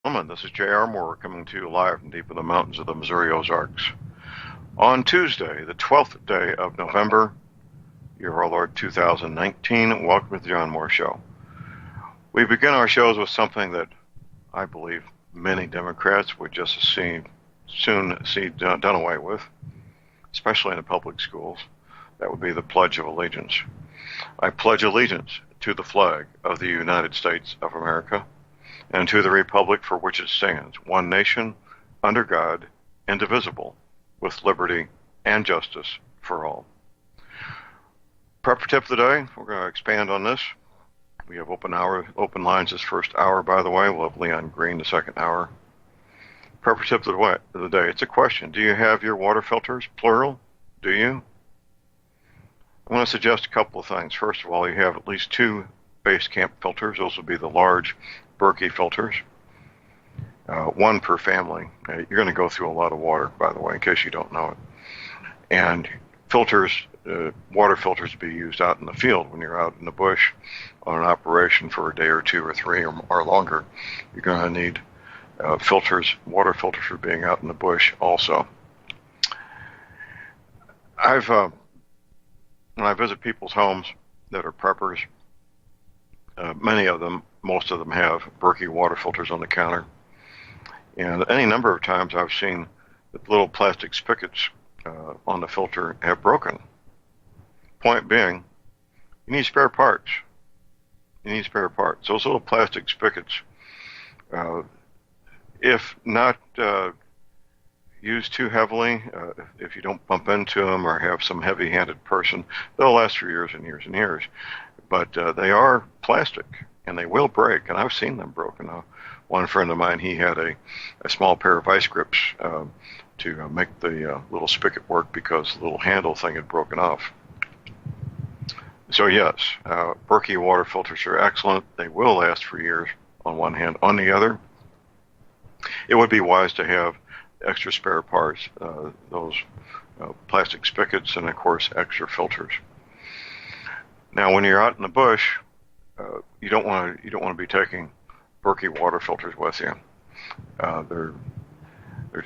Gentlemen, this is J.R. Moore coming to you live from deep in the mountains of the Missouri Ozarks. On Tuesday, the 12th day of November, year of our Lord 2019, welcome to the John Moore Show. We begin our shows with something that I believe many Democrats would just as soon see done away with, especially in the public schools. That would be the Pledge of Allegiance. I pledge allegiance to the flag of the United States of America and to the republic for which it stands, one nation, under God, indivisible, with liberty and justice for all. Prep tip of the day, we're going to expand on this. We have open lines this first hour, by the way. We'll have Leon Green the second hour. Prep tip of the day, it's a question. Do you have your water filters, plural? Do you? I want to suggest a couple of things. First of all, you have at least two base camp filters. Those will be the large Berkey filters, one per family. You're going to go through a lot of water, by the way, in case you don't know it. And filters, water filters, to be used out in the field when you're out in the bush on an operation for a day or two or three or longer. You're going to need filters, water filters for being out in the bush also. When I visit people's homes that are preppers, most of them have Berkey water filters on the counter. And any number of times I've seen the little plastic spigots on the filter have broken. Point being, you need spare parts. You need spare parts. Those little plastic spigots, if not used too heavily, if you don't bump into them or have some heavy-handed person, they'll last for years and years and years. But they are plastic, and they will break, and I've seen them broken. One friend of mine, he had a small pair of vice grips to make the little spigot work because the little handle thing had broken off. So yes, Berkey water filters are excellent. They will last for years on one hand. On the other, it would be wise to have extra spare parts, those plastic spigots, and of course extra filters. Now, when you're out in the bush, you don't want to be taking Berkey water filters with you. They're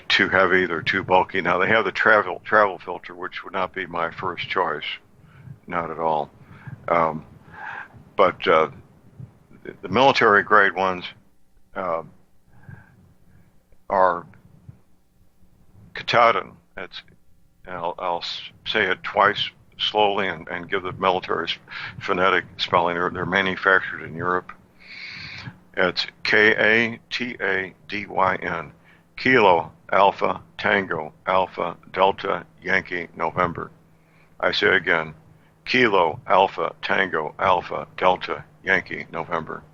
too heavy, they're too bulky. Now they have the travel filter, which would not be my first choice, not at all. But the military grade ones are Katahdin. I'll say it twice slowly and give the military phonetic spelling. They're manufactured in Europe. It's Katadyn, Kilo Alpha Tango Alpha Delta Yankee November. I say again, Kilo Alpha Tango Alpha Delta Yankee November.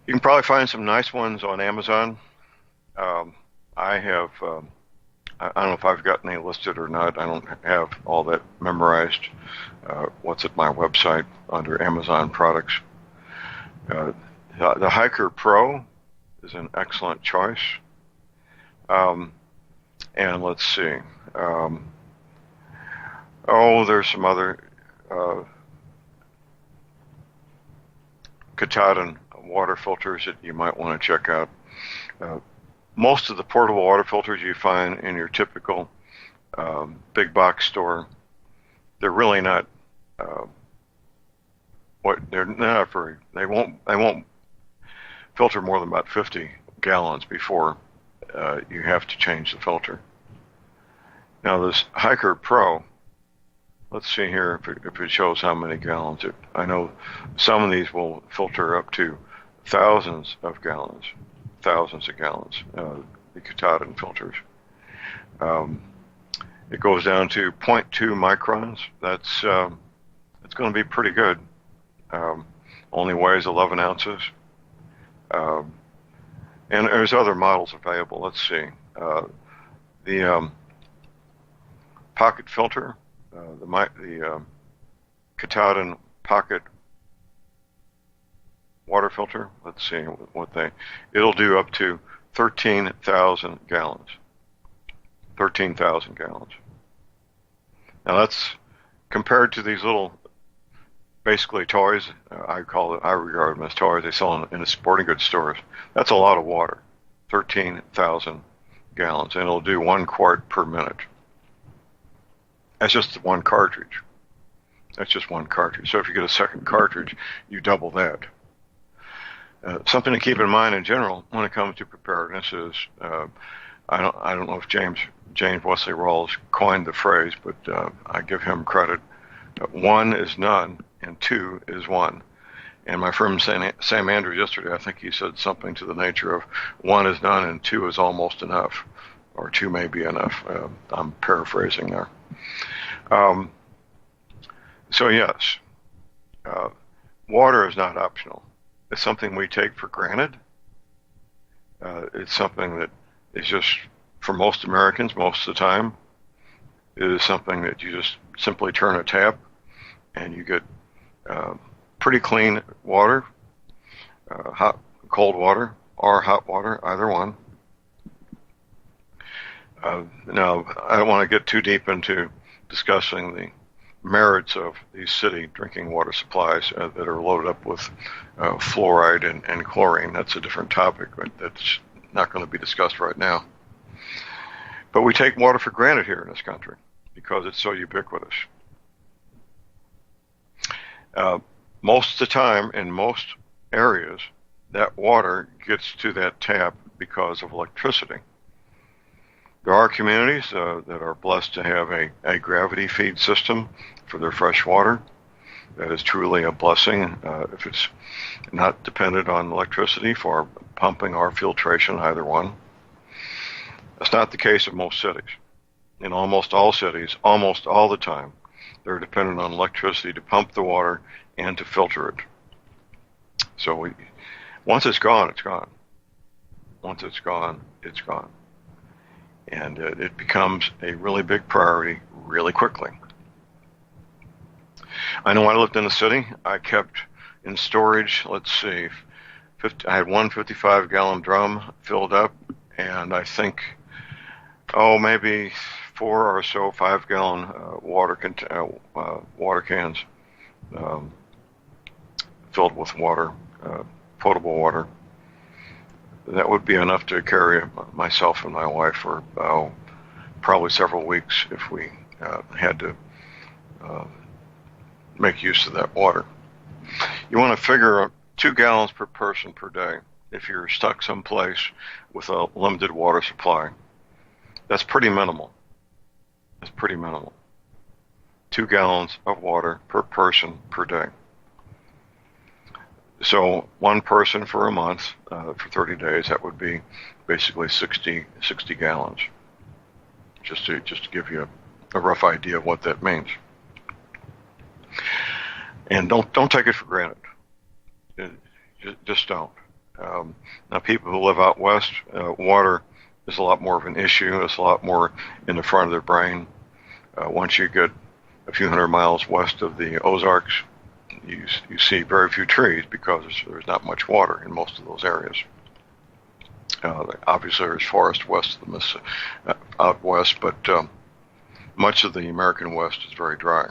You can probably find some nice ones on Amazon. I don't know if I've got any listed or not. I don't have all that memorized. What's at my website under Amazon products. The Hiker Pro is an excellent choice. And let's see. There's some other Katahdin water filters that you might want to check out. Most of the portable water filters you find in your typical big box store, they're really not they won't filter more than about 50 gallons before you have to change the filter. Now this Hiker Pro, let's see here if it shows how many gallons. I know some of these will filter up to thousands of gallons, the Katahdin filters. It goes down to 0.2 microns. That's going to be pretty good. Only weighs 11 ounces. And there's other models available. Let's see. The pocket filter, the Katahdin pocket water filter. Let's see it'll do up to 13,000 gallons. 13,000 gallons. Now that's compared to these little basically toys. I regard them as toys. They sell in the sporting goods stores. That's a lot of water, 13,000 gallons, and it'll do 1 quart per minute. That's just one cartridge. That's just one cartridge. So if you get a second cartridge, you double that. Something to keep in mind in general when it comes to preparedness is I don't know if James Wesley Rawls coined the phrase, but I give him credit. 1 is none, and 2 is 1. And my friend Sam Andrews yesterday, I think he said something to the nature of 1 is none and 2 is almost enough, or 2 may be enough. I'm paraphrasing there. So yes, water is not optional. It's something we take for granted. It's something that is just, for most Americans, most of the time, it is something that you just simply turn a tap and you get pretty clean water, cold water, or hot water, either one. Now, I don't want to get too deep into discussing the merits of these city drinking water supplies that are loaded up with fluoride and chlorine. That's a different topic, but that's not going to be discussed right now. But we take water for granted here in this country because it's so ubiquitous. Most of the time, in most areas, that water gets to that tap because of electricity. There are communities that are blessed to have a gravity feed system for their fresh water. That is truly a blessing if it's not dependent on electricity for pumping or filtration, either one. That's not the case of most cities. In almost all cities, almost all the time, they're dependent on electricity to pump the water and to filter it. So once it's gone, it's gone. Once it's gone, it's gone. And it becomes a really big priority really quickly. I know when I lived in the city, I kept in storage, let's see, I had one 55-gallon drum filled up, and I think, maybe 4 or so 5-gallon water cans filled with water, potable water. That would be enough to carry myself and my wife for probably several weeks if we had to make use of that water. You want to figure 2 gallons per person per day if you're stuck someplace with a limited water supply. That's pretty minimal. That's pretty minimal. 2 gallons of water per person per day. So one person for a month, for 30 days, that would be basically 60 gallons. Just to give you a rough idea of what that means. And don't take it for granted. Just don't. Now, people who live out west, water is a lot more of an issue. It's a lot more in the front of their brain. Once you get a few hundred miles west of the Ozarks, you see very few trees because there's not much water in most of those areas. Obviously, there's forest west of the out west, but much of the American West is very dry.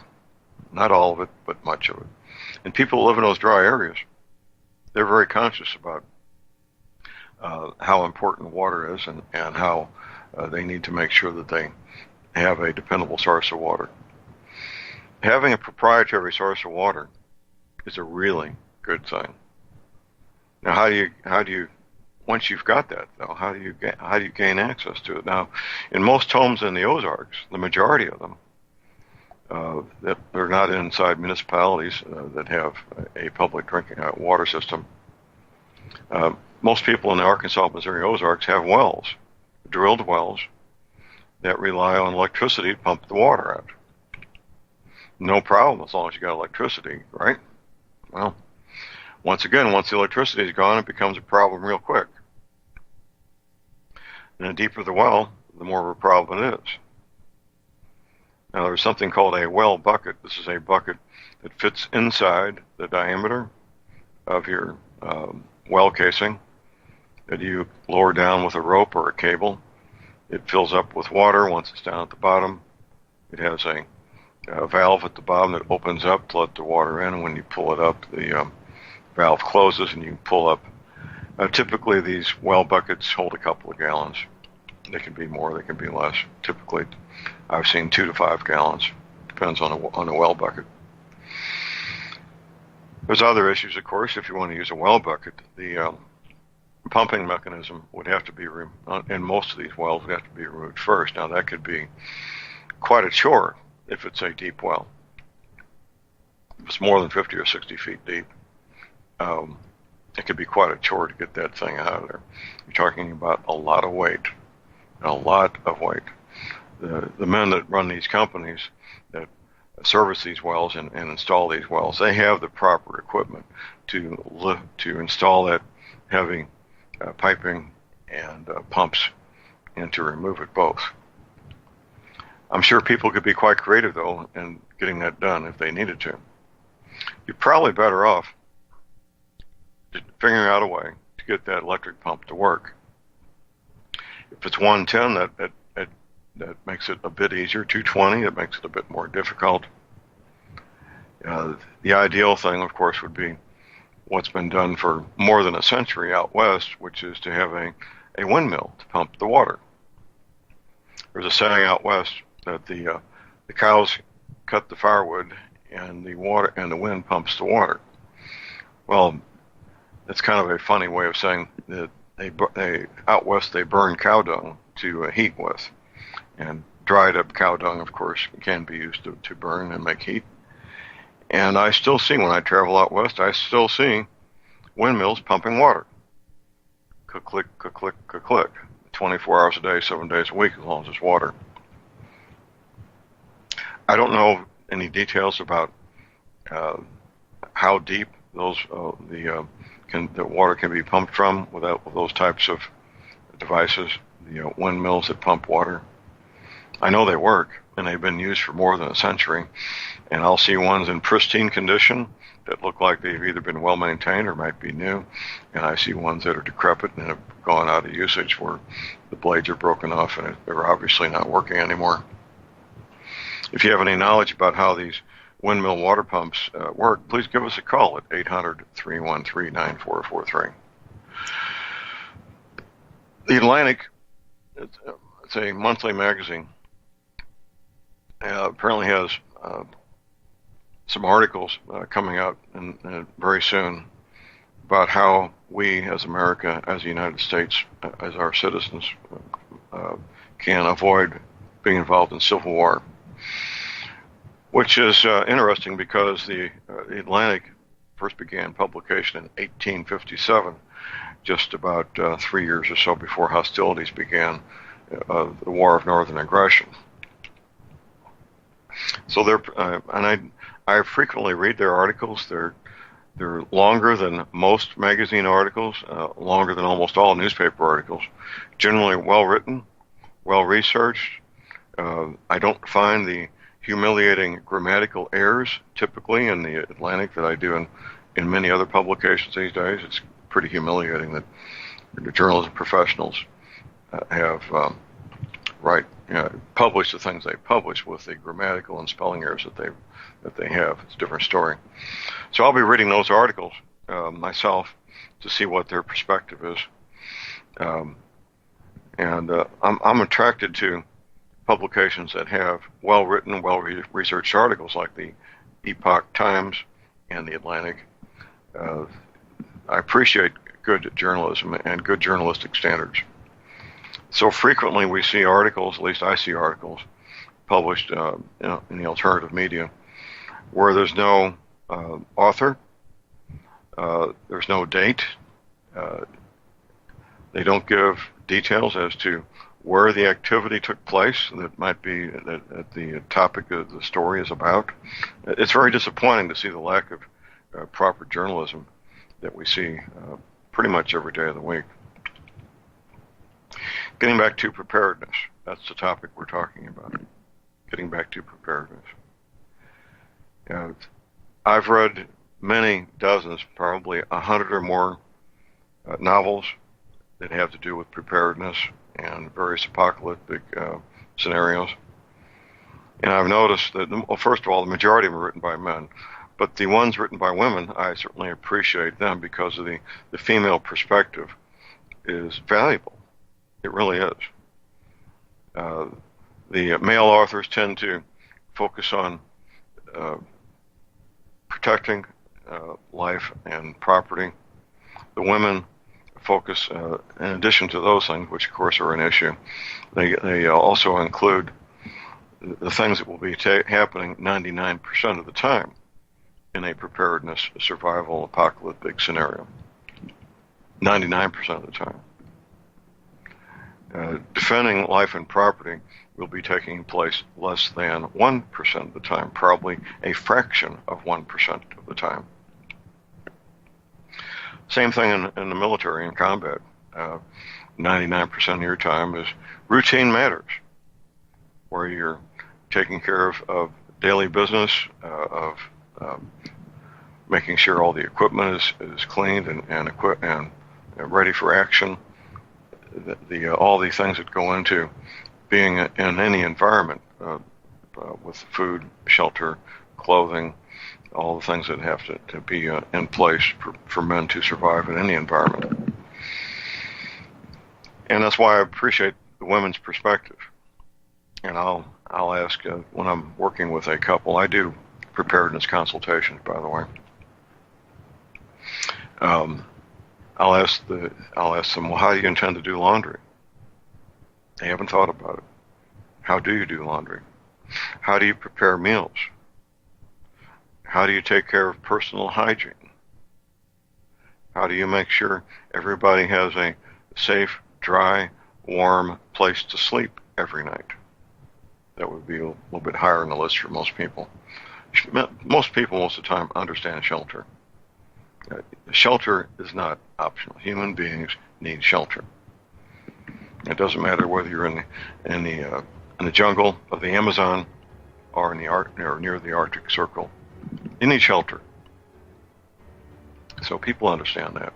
Not all of it, but much of it. And people who live in those dry areas, they're very conscious about how important water is and how they need to make sure that they have a dependable source of water. Having a proprietary source of water is a really good thing. Now, how do you once you've got that though, how do you gain access to it? Now, in most homes in the Ozarks, the majority of them that are not inside municipalities that have a public drinking water system, most people in the Arkansas, Missouri Ozarks have wells, drilled wells that rely on electricity to pump the water out. No problem as long as you got electricity, right? Well, once again, once the electricity is gone, it becomes a problem real quick. And the deeper the well, the more of a problem it is. Now, there's something called a well bucket. This is a bucket that fits inside the diameter of your well casing that you lower down with a rope or a cable. It fills up with water once it's down at the bottom. It has a valve at the bottom that opens up to let the water in, and when you pull it up, the valve closes and you can pull up. Typically, these well buckets hold a couple of gallons. They can be more, they can be less. Typically, I've seen 2 to 5 gallons. Depends on a well bucket. There's other issues, of course. If you want to use a well bucket, the pumping mechanism would have to be, in most of these wells, would have to be removed first. Now, that could be quite a chore if it's a deep well. If it's more than 50 or 60 feet deep, it could be quite a chore to get that thing out of there. You're talking about a lot of weight. A lot of weight. The men that run these companies that service these wells and install these wells, they have the proper equipment to install that heavy piping and pumps and to remove it both. I'm sure people could be quite creative, though, in getting that done if they needed to. You're probably better off figuring out a way to get that electric pump to work. If it's 110, that makes it a bit easier. 220, it makes it a bit more difficult. The ideal thing, of course, would be what's been done for more than a century out west, which is to have a windmill to pump the water. There's a saying out west that the cows cut the firewood and the wind pumps the water. Well, that's kind of a funny way of saying that they out west they burn cow dung to heat with, and dried up cow dung, of course, can be used to burn and make heat. And I still see, when I travel out west, I still see windmills pumping water. Click, click, click, click, click. 24 hours a day, 7 days a week, as long as it's water. I don't know any details about how deep the water can be pumped from with those types of devices, the windmills that pump water. I know they work, and they've been used for more than a century, and I'll see ones in pristine condition that look like they've either been well maintained or might be new, and I see ones that are decrepit and have gone out of usage where the blades are broken off and they're obviously not working anymore. If you have any knowledge about how these windmill water pumps work, please give us a call at 800-313-9443. The Atlantic, it's a monthly magazine, apparently has some articles coming out very soon about how we as America, as the United States, as our citizens, can avoid being involved in civil war, which is interesting because the Atlantic first began publication in 1857, just about 3 years or so before hostilities began, the War of Northern Aggression. So I frequently read their articles. They're longer than most magazine articles, longer than almost all newspaper articles. Generally well written, well researched. I don't find the humiliating grammatical errors typically in the Atlantic that I do in many other publications these days. It's pretty humiliating that the journalism professionals have published the things they publish with the grammatical and spelling errors that they have. It's a different story. So I'll be reading those articles myself to see what their perspective is. I'm attracted to publications that have well-written, well-researched articles like the Epoch Times and the Atlantic. I appreciate good journalism and good journalistic standards. So frequently we see articles, at least I see articles, published in the alternative media where there's no author, there's no date, they don't give details as to where the activity took place that might be that the topic of the story is about. It's very disappointing to see the lack of proper journalism that we see pretty much every day of the week. Getting back to preparedness, that's the topic we're talking about. Getting back to preparedness. I've read many dozens, probably 100 or more novels that have to do with preparedness and various apocalyptic scenarios. And I've noticed that, well, first of all, the majority of them are written by men, but the ones written by women, I certainly appreciate them because of the female perspective is valuable. It really is. The male authors tend to focus on protecting life and property. The women focus, in addition to those things, which of course are an issue, they also include the things that will be happening 99% of the time in a preparedness, survival, apocalyptic scenario. 99% of the time. Defending life and property will be taking place less than 1% of the time, probably a fraction of 1% of the time. Same thing in the military and combat. 99% of your time is routine matters, where you're taking care of daily business, of making sure all the equipment is cleaned and ready for action. All the things that go into being in any environment, with food, shelter, clothing, all the things that have to be in place for men to survive in any environment. And that's why I appreciate the women's perspective. And I'll ask when I'm working with a couple, I do preparedness consultations, by the way. I'll ask them, well, how do you intend to do laundry? They haven't thought about it. How do you do laundry? How do you prepare meals? How do you take care of personal hygiene? How do you make sure everybody has a safe, dry, warm place to sleep every night? That would be a little bit higher on the list for most people. Most people, most of the time, understand shelter. Shelter is not optional. Human beings need shelter. It doesn't matter whether you're in the jungle of the Amazon or near the Arctic Circle. You need shelter. So people understand that.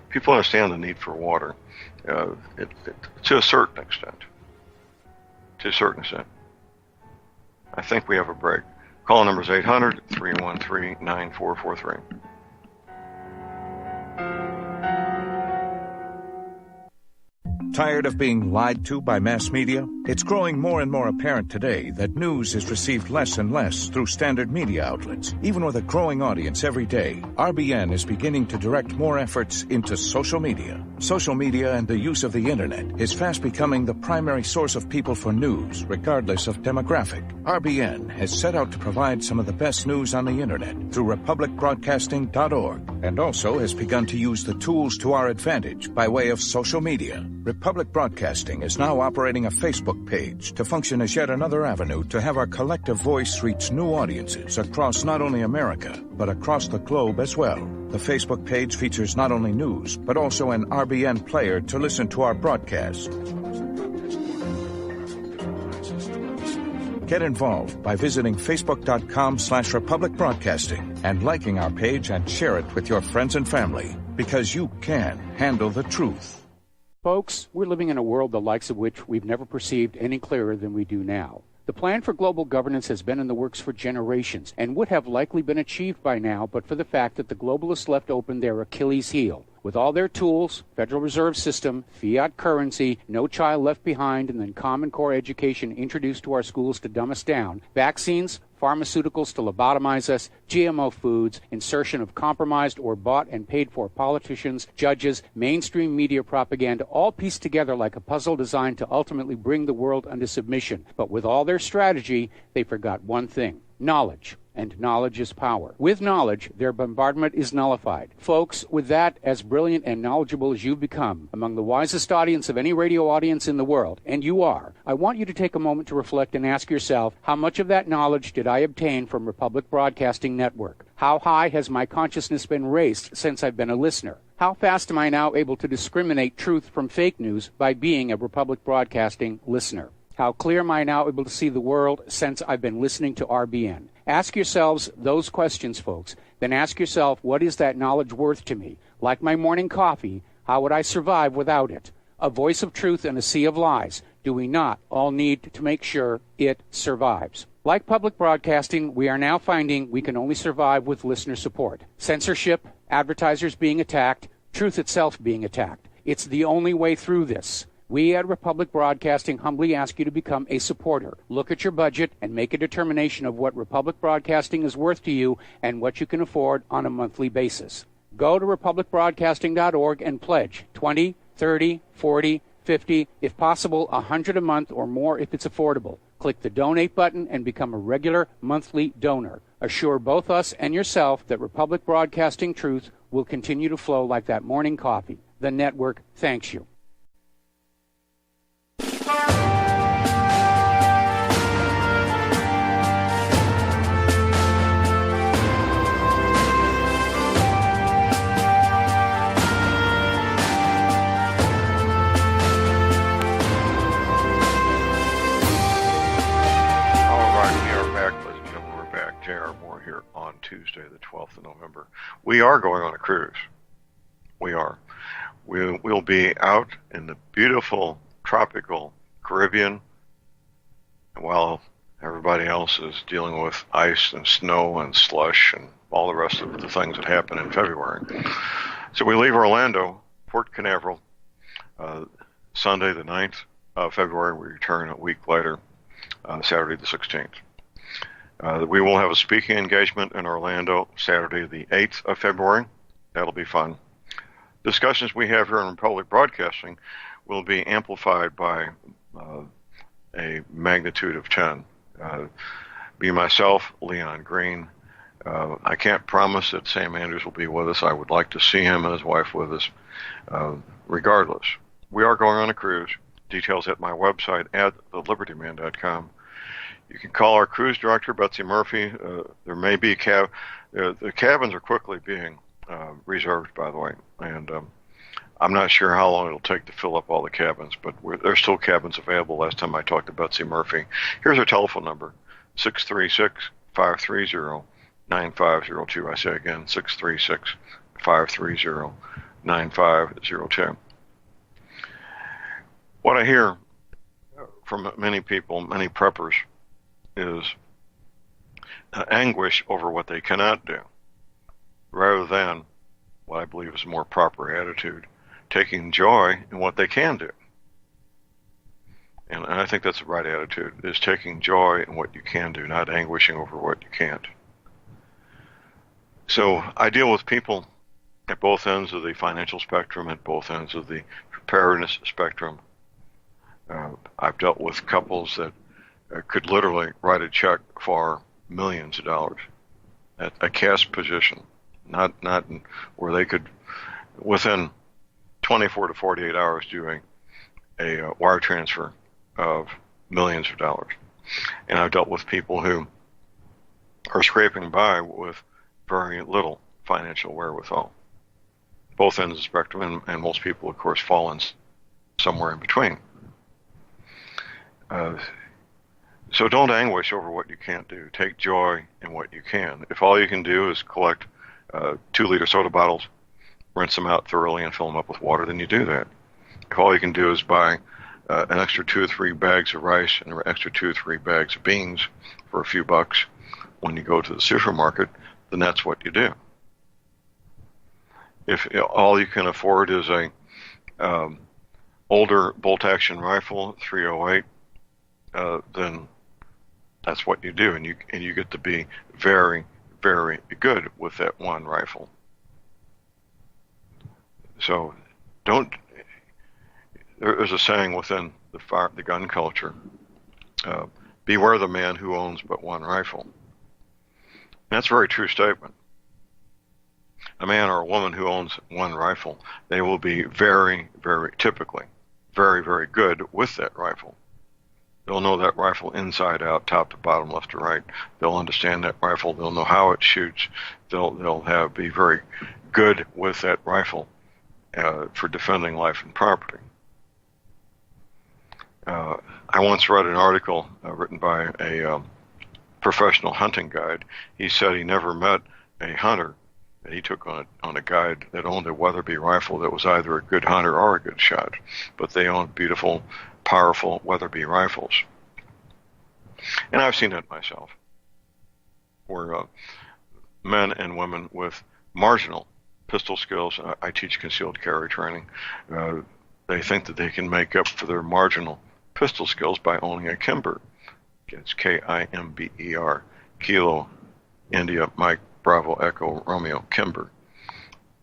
People understand the need for water to a certain extent. I think we have a break. Call number is 800-313-9443. Tired of being lied to by mass media? It's growing more and more apparent today that news is received less and less through standard media outlets. Even with a growing audience every day, RBN is beginning to direct more efforts into social media. Social media and the use of the internet is fast becoming the primary source of people for news, regardless of demographic. RBN has set out to provide some of the best news on the internet through republicbroadcasting.org, and also has begun to use the tools to our advantage by way of social media. Republic Broadcasting is now operating a Facebook page to function as yet another avenue to have our collective voice reach new audiences across not only America, but across the globe as well. The Facebook page features not only news, but also an RBN player to listen to our broadcast. Get involved by visiting facebook.com/Republic Broadcasting and liking our page and share it with your friends and family, because you can handle the truth. Folks, we're living in a world the likes of which we've never perceived any clearer than we do now. The plan for global governance has been in the works for generations and would have likely been achieved by now but for the fact that the globalists left open their Achilles heel. With all their tools, Federal Reserve System, fiat currency, no child left behind, and then Common Core education introduced to our schools to dumb us down, vaccines, pharmaceuticals to lobotomize us, GMO foods, insertion of compromised or bought and paid for politicians, judges, mainstream media propaganda, all pieced together like a puzzle designed to ultimately bring the world under submission. But with all their strategy, they forgot one thing: knowledge. And knowledge is power. With knowledge, their bombardment is nullified. Folks, with that, as brilliant and knowledgeable as you've become, among the wisest audience of any radio audience in the world, and you are, I want you to take a moment to reflect and ask yourself, how much of that knowledge did I obtain from Republic Broadcasting Network? How high has my consciousness been raised since I've been a listener? How fast am I now able to discriminate truth from fake news by being a Republic Broadcasting listener? How clear am I now able to see the world since I've been listening to RBN? Ask yourselves those questions, folks. Then ask yourself, what is that knowledge worth to me? Like my morning coffee, how would I survive without it? A voice of truth in a sea of lies. do we not all need to make sure it survives? Like public broadcasting, we are now finding we can only survive with listener support. Censorship, advertisers being attacked, truth itself being attacked. It's the only way through this. We at Republic Broadcasting humbly ask you to become a supporter. Look at your budget and make a determination of what Republic Broadcasting is worth to you and what you can afford on a monthly basis. Go to republicbroadcasting.org and pledge 20, 30, 40, 50, if possible, 100 a month or more if it's affordable. Click the donate button and become a regular monthly donor. Assure both us and yourself that Republic Broadcasting truth will continue to flow like that morning coffee. The network thanks you. Here on Tuesday, the 12th of November. We are going on a cruise. We are. We'll be out in the beautiful tropical Caribbean while everybody else is dealing with ice and snow and slush and all the rest of the things that happen in February. So we leave Orlando, Port Canaveral, Sunday the 9th of February. We return a week later, Saturday the 16th. We will have a speaking engagement in Orlando Saturday the 8th of February. That'll be fun. Discussions we have here in public broadcasting will be amplified by a magnitude of 10. Be myself, Leon Green. I can't promise that Sam Andrews will be with us. I would like to see him and his wife with us. Regardless, we are going on a cruise. Details at my website at thelibertyman.com. You can call our cruise director, Betsy Murphy. There may be the cabins are quickly being reserved, by the way, and I'm not sure how long it'll take to fill up all the cabins, but there's still cabins available. Last time I talked to Betsy Murphy. Here's our telephone number, 636-530-9502. I say again, 636-530-9502. What I hear from many people, many preppers, is anguish over what they cannot do, rather than what I believe is a more proper attitude, taking joy in what they can do. And I think that's the right attitude, is taking joy in what you can do, not anguishing over what you can't. So I deal with people at both ends of the financial spectrum, at both ends of the preparedness spectrum. I've dealt with couples that could literally write a check for millions of dollars at a cash position, not where they could, within 24 to 48 hours, doing a wire transfer of millions of dollars. And I've dealt with people who are scraping by with very little financial wherewithal. Both ends of the spectrum, and most people, of course, fall in somewhere in between. So don't anguish over what you can't do. Take joy in what you can. If all you can do is collect 2-liter soda bottles, rinse them out thoroughly and fill them up with water, then you do that. If all you can do is buy an extra 2 or 3 bags of rice and an extra 2 or 3 bags of beans for a few bucks when you go to the supermarket, then that's what you do. If all you can afford is a older bolt-action rifle, .308, then that's what you do, and you get to be very, very good with that one rifle. So there's a saying within the gun culture, beware the man who owns but one rifle. And that's a very true statement. A man or a woman who owns one rifle, they will be very, very, typically, very, very good with that rifle. They'll know that rifle inside out, top to bottom, left to right. They'll understand that rifle. They'll know how it shoots. They'll be very good with that rifle for defending life and property. I once read an article written by a professional hunting guide. He said he never met a hunter that he took on a guide that owned a Weatherby rifle that was either a good hunter or a good shot. But they owned beautiful powerful Weatherby rifles. And I've seen it myself, where men and women with marginal pistol skills, I teach concealed carry training, they think that they can make up for their marginal pistol skills by owning a Kimber. It's Kimber, Kilo, India, Mike, Bravo, Echo, Romeo, Kimber.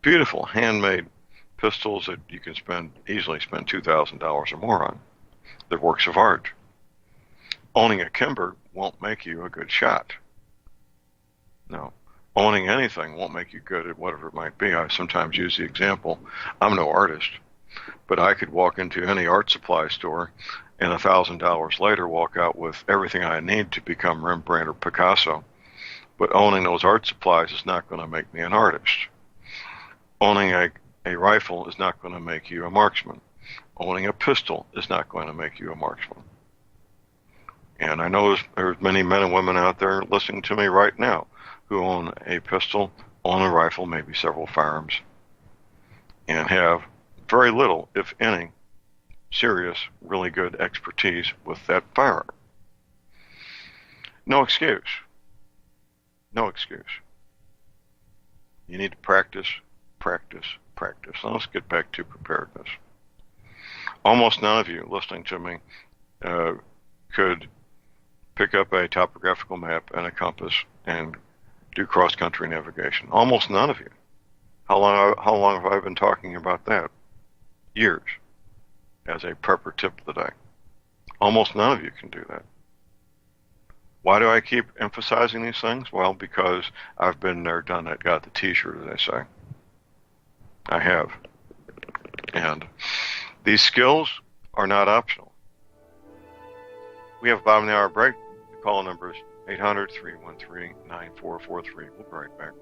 Beautiful handmade pistols that you can easily spend $2,000 or more on. They're works of art. Owning a Kimber won't make you a good shot. No. Owning anything won't make you good at whatever it might be. I sometimes use the example, I'm no artist, but I could walk into any art supply store and $1,000 later walk out with everything I need to become Rembrandt or Picasso. But owning those art supplies is not going to make me an artist. Owning a rifle is not going to make you a marksman. Owning a pistol is not going to make you a marksman. And I know there's many men and women out there listening to me right now who own a pistol, own a rifle, maybe several firearms, and have very little, if any, serious, really good expertise with that firearm. No excuse. No excuse. You need to practice, practice, practice. Now let's get back to preparedness. Almost none of you listening to me could pick up a topographical map and a compass and do cross-country navigation. Almost none of you. How long have I been talking about that? Years. As a prepper tip of the day. Almost none of you can do that. Why do I keep emphasizing these things? Well, because I've been there, done that, got the t-shirt, as they say. I have. And these skills are not optional. We have about an hour break. The call number is 800-313-9443. We'll be right back.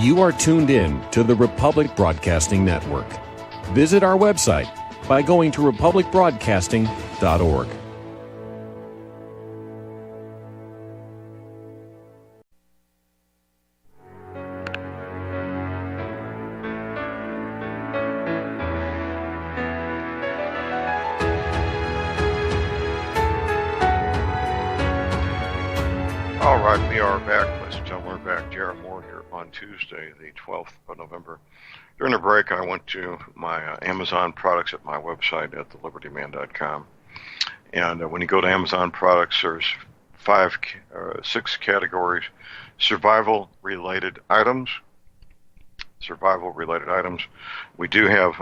You are tuned in to the Republic Broadcasting Network. Visit our website by going to republicbroadcasting.org. All right, we are back, ladies and gentlemen. We're back. Jared Moore here on Tuesday, the 12th of November. During the break, I went to my Amazon products at my website at thelibertyman.com. And when you go to Amazon products, there's 6 categories. Survival-related items. Survival-related items. We do have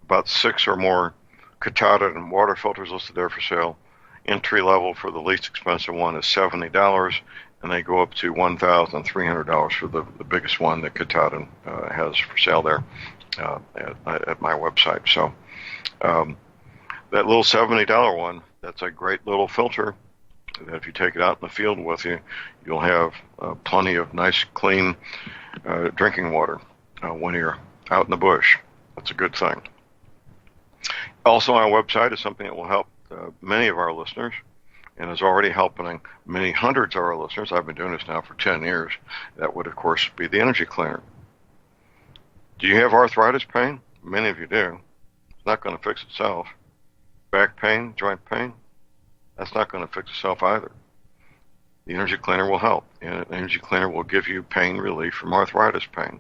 about 6 or more Katata and water filters listed there for sale. Entry level for the least expensive one is $70, and they go up to $1,300 for the biggest one that Katahdin has for sale there at my website. So that little $70 one, that's a great little filter that if you take it out in the field with you, you'll have plenty of nice, clean drinking water when you're out in the bush. That's a good thing. Also on our website is something that will help many of our listeners and is already helping many hundreds of our listeners. I've been doing this now for 10 years. That would, of course, be the energy cleaner. Do you have arthritis pain? Many of you do. It's not going to fix itself. Back pain, joint pain? That's not going to fix itself either. The energy cleaner will help, and the energy cleaner will give you pain relief from arthritis pain.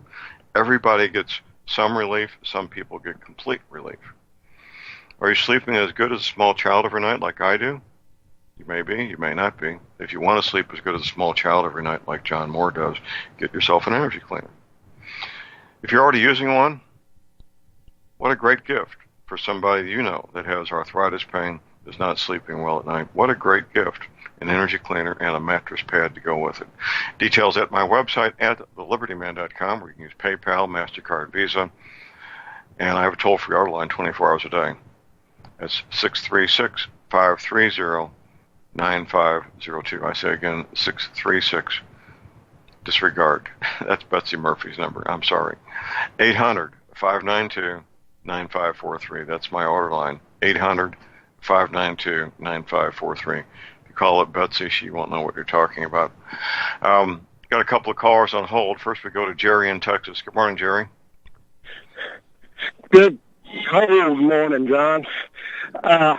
Everybody gets some relief. Some people get complete relief. Are you sleeping as good as a small child every night like I do? You may be, you may not be. If you want to sleep as good as a small child every night like John Moore does, get yourself an energy cleaner. If you're already using one, what a great gift for somebody you know that has arthritis pain, is not sleeping well at night. What a great gift. An energy cleaner and a mattress pad to go with it. Details at my website at thelibertyman.com, where you can use PayPal, MasterCard, Visa, and I have a toll-free order line 24 hours a day. That's 636-530-9502. I say again, disregard. That's Betsy Murphy's number. I'm sorry. 800-592-9543. That's my order line. 800-592-9543. If you call it Betsy, she won't know what you're talking about. Got a couple of callers on hold. First, we go to Jerry in Texas. Good morning, Jerry. Good morning, John. I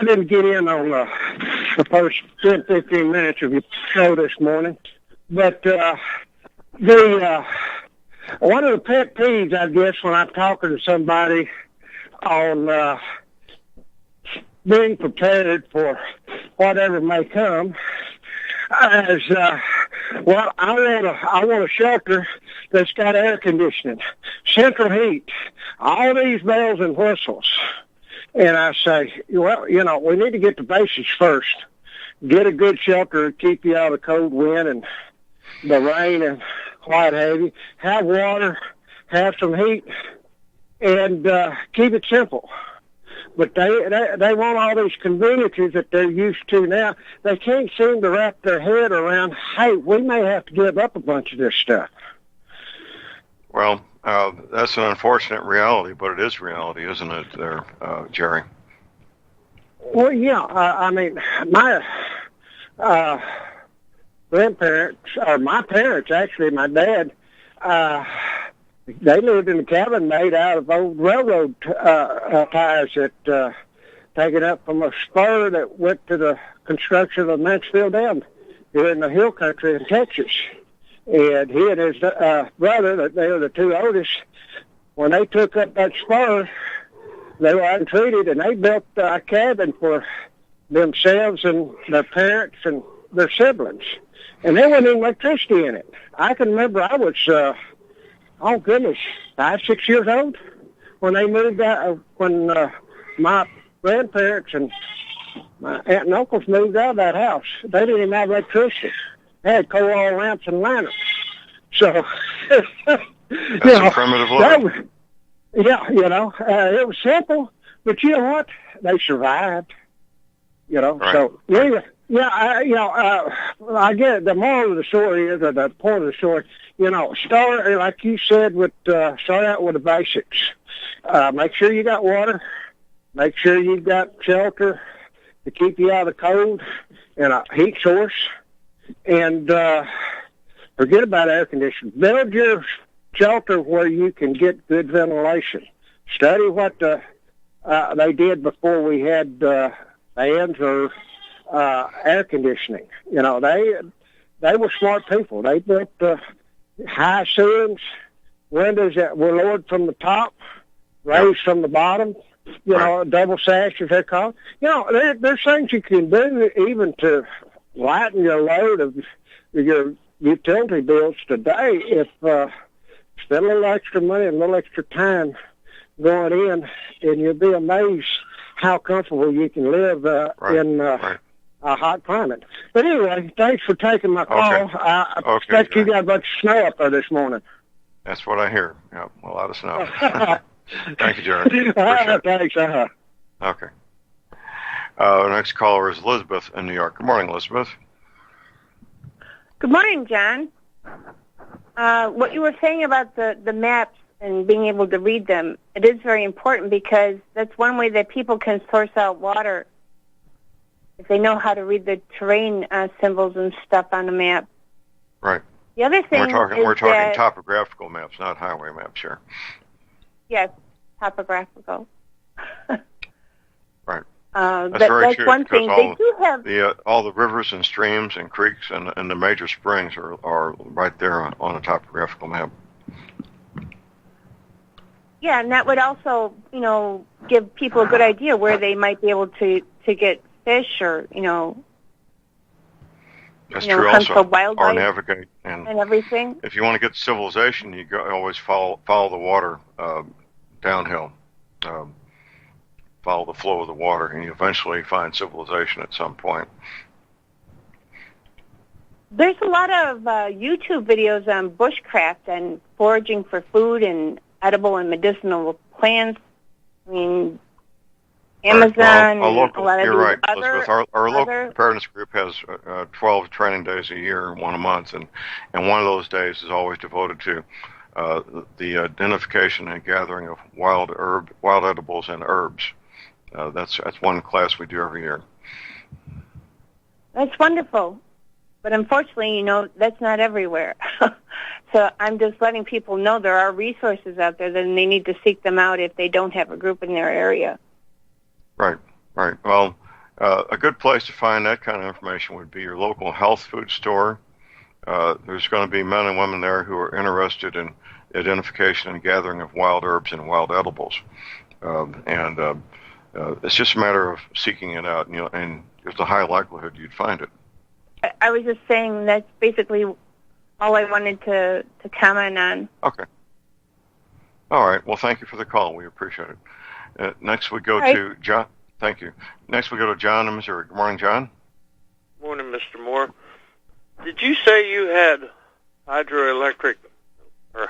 didn't get in on the first 10, 15 minutes of your show this morning, but one of the pet peeves, I guess, when I'm talking to somebody on being prepared for whatever may come is, well, I want a shelter that's got air conditioning, central heat, all these bells and whistles. And I say, well, we need to get the basics first. Get a good shelter to keep you out of the cold wind and the rain and what have you. Have water, have some heat, and keep it simple. But they want all these conveniences that they're used to now. They can't seem to wrap their head around, hey, we may have to give up a bunch of this stuff. Well, that's an unfortunate reality, but it is reality, isn't it, there, Jerry? Well, yeah. I mean, my grandparents, or my parents, actually, my dad, they lived in a cabin made out of old railroad ties that taken up from a spur that went to the construction of the Mansfield Dam here in the hill country in Texas. And he and his brother, they were the two oldest, when they took up that spur, they were untreated, and they built a cabin for themselves and their parents and their siblings. And there wasn't any electricity in it. I can remember I was, 5, 6 years old when they moved out, when my grandparents and my aunt and uncles moved out of that house. They didn't even have electricity. They had coal oil lamps and lanterns. So, that's a primitive living. It was simple, but you know what? They survived. Right. So anyway, I get it. The moral of the story is, or the point of the story, start, like you said, start out with the basics. Make sure you got water. Make sure you've got shelter to keep you out of the cold and a heat source. And forget about air conditioning. Build your shelter where you can get good ventilation. Study what they did before we had fans or air conditioning. They were smart people. They built high ceilings, windows that were lowered from the top, raised from the bottom. Double sash, as they're called. There's things you can do even to lighten your load of your utility bills today if spend a little extra money and a little extra time going in, and you'll be amazed how comfortable you can live in a hot climate. But anyway, thanks for taking my call. Okay. I expect you got a bunch of snow up there this morning. That's what I hear. Yeah, a lot of snow. Thank you, Jerry. Thanks. Okay. The next caller is Elizabeth in New York. Good morning, Elizabeth. Good morning, John. What you were saying about the maps and being able to read them, it is very important because that's one way that people can source out water if they know how to read the terrain symbols and stuff on the map. Right. The other thing we're talking topographical maps, not highway maps here. Yes, topographical. Right. That's very true. One thing. They do have all the rivers and streams and creeks and the major springs are right there on a topographical map. Yeah, and that would also, give people a good idea where they might be able to get fish or, That's true. hunt Also, for wildlife or navigate and everything. If you want to get civilization, you always follow the water downhill. Follow the flow of the water, and you eventually find civilization at some point. There's a lot of YouTube videos on bushcraft and foraging for food and edible and medicinal plants. I mean, Amazon, well, and a lot of you're these right, other Elizabeth. Our local other. preparedness group has 12 training days a year, one a month, and one of those days is always devoted to the identification and gathering of wild edibles and herbs. That's one class we do every year. That's wonderful. But unfortunately, that's not everywhere. So I'm just letting people know there are resources out there, and they need to seek them out if they don't have a group in their area. Right. Well, a good place to find that kind of information would be your local health food store. There's going to be men and women there who are interested in identification and gathering of wild herbs and wild edibles. It's just a matter of seeking it out, and there's a high likelihood you'd find it. I was just saying that's basically all I wanted to comment on. Okay. All right. Well, thank you for the call. We appreciate it. Next we go to John. Thank you. Next we go to John in Missouri. Good morning, John. Morning, Mr. Moore. Did you say you had hydroelectric or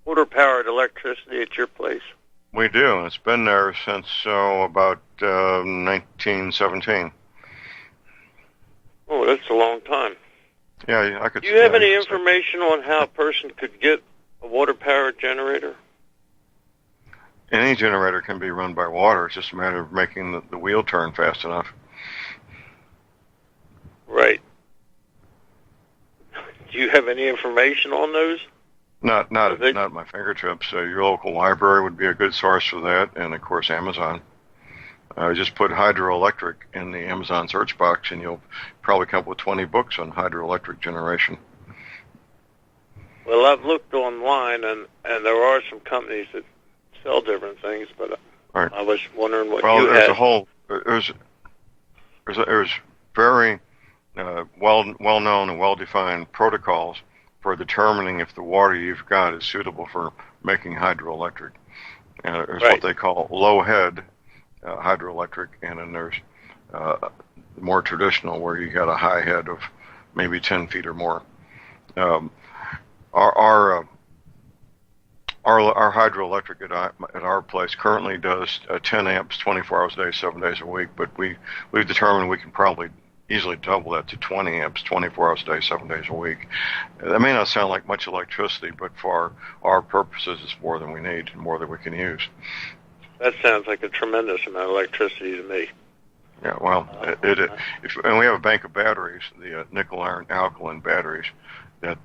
water-powered electricity at your place? We do. It's been there since about 1917. Oh, that's a long time. Yeah, I could. Do you have any information on how a person could get a water-powered generator? Any generator can be run by water. It's just a matter of making the wheel turn fast enough. Right. Do you have any information on those? Not at my fingertips. Your local library would be a good source for that, and of course Amazon. Just put hydroelectric in the Amazon search box, and you'll probably come up with 20 books on hydroelectric generation. Well, I've looked online, and there are some companies that sell different things, but right. I was wondering what you had. There's very well-known and well-defined protocols for determining if the water you've got is suitable for making hydroelectric. There's what they call low-head hydroelectric, and then there's more traditional where you got a high head of maybe 10 feet or more. Our hydroelectric at our place currently does 10 amps 24 hours a day, 7 days a week, but we've determined we can probably easily double that to 20 amps 24 hours a day, 7 days a week. That may not sound like much electricity, but for our purposes it's more than we need and more than we can use. That sounds like a tremendous amount of electricity to me. Yeah, well, and we have a bank of batteries, the nickel iron alkaline batteries, that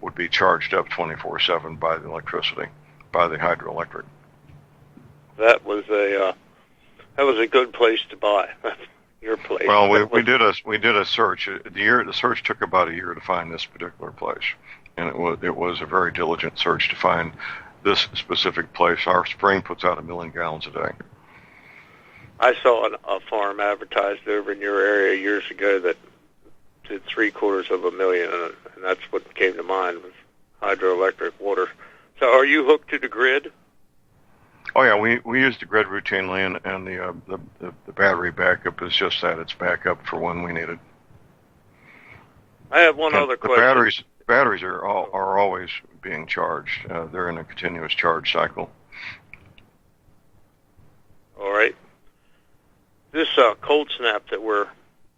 would be charged up 24/7 by the electricity, by the hydroelectric. That was a good place to buy. Your place. Well, we did a search. The search took about a year to find this particular place, and it was a very diligent search to find this specific place. Our spring puts out 1 million gallons a day. I saw a farm advertised over in your area years ago that did 750,000, and that's what came to mind was hydroelectric water. So, are you hooked to the grid? Oh yeah, we use the grid routinely, and the battery backup is just that. It's backup for when we need it. I have one other question. The batteries are always being charged. They're in a continuous charge cycle. All right. This cold snap that we're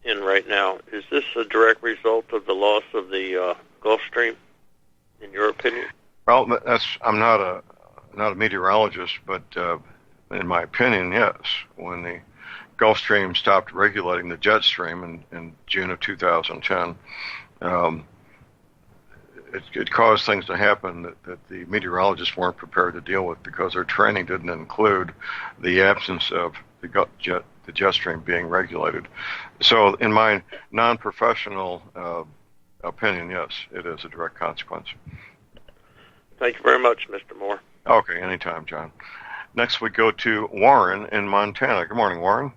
in right now, is this a direct result of the loss of the Gulf Stream, in your opinion? Well, I'm not a meteorologist, but in my opinion, yes. When the Gulf Stream stopped regulating the jet stream in June of 2010, it caused things to happen that the meteorologists weren't prepared to deal with because their training didn't include the absence of the jet stream being regulated. So in my non-professional opinion, yes, it is a direct consequence. Thank you very much, Mr. Moore. Okay, anytime, John. Next we go to Warren in Montana. Good morning, Warren.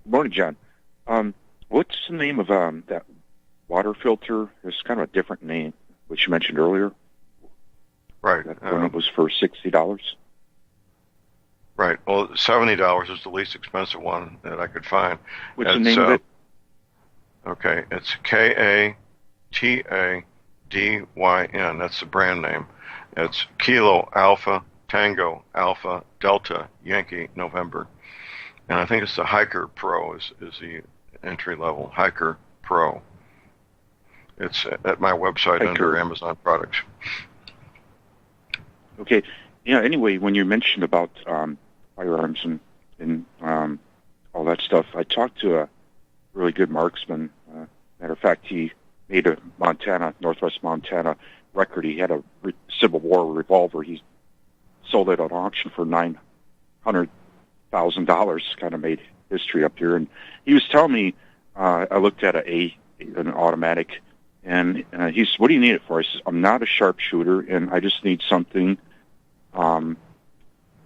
Good morning, John. What's the name of that water filter? It's kind of a different name, which you mentioned earlier. Right. When it was for $60. Right. Well, $70 is the least expensive one that I could find. What's the name of it? Okay, it's KATADYN. That's the brand name. It's Kilo Alpha Tango Alpha Delta Yankee November. And I think it's the Hiker Pro is the entry level. Hiker Pro. It's at my website Hiker. Under Amazon products. Okay. Yeah, anyway, when you mentioned about firearms and all that stuff, I talked to a really good marksman. Matter of fact, he made a Northwest Montana record. He had a Civil War revolver. He sold it at auction for $900,000. Kind of made history up here. And he was telling me, I looked at an automatic, and he said, "What do you need it for?" I said, "I'm not a sharpshooter, and I just need something. I'm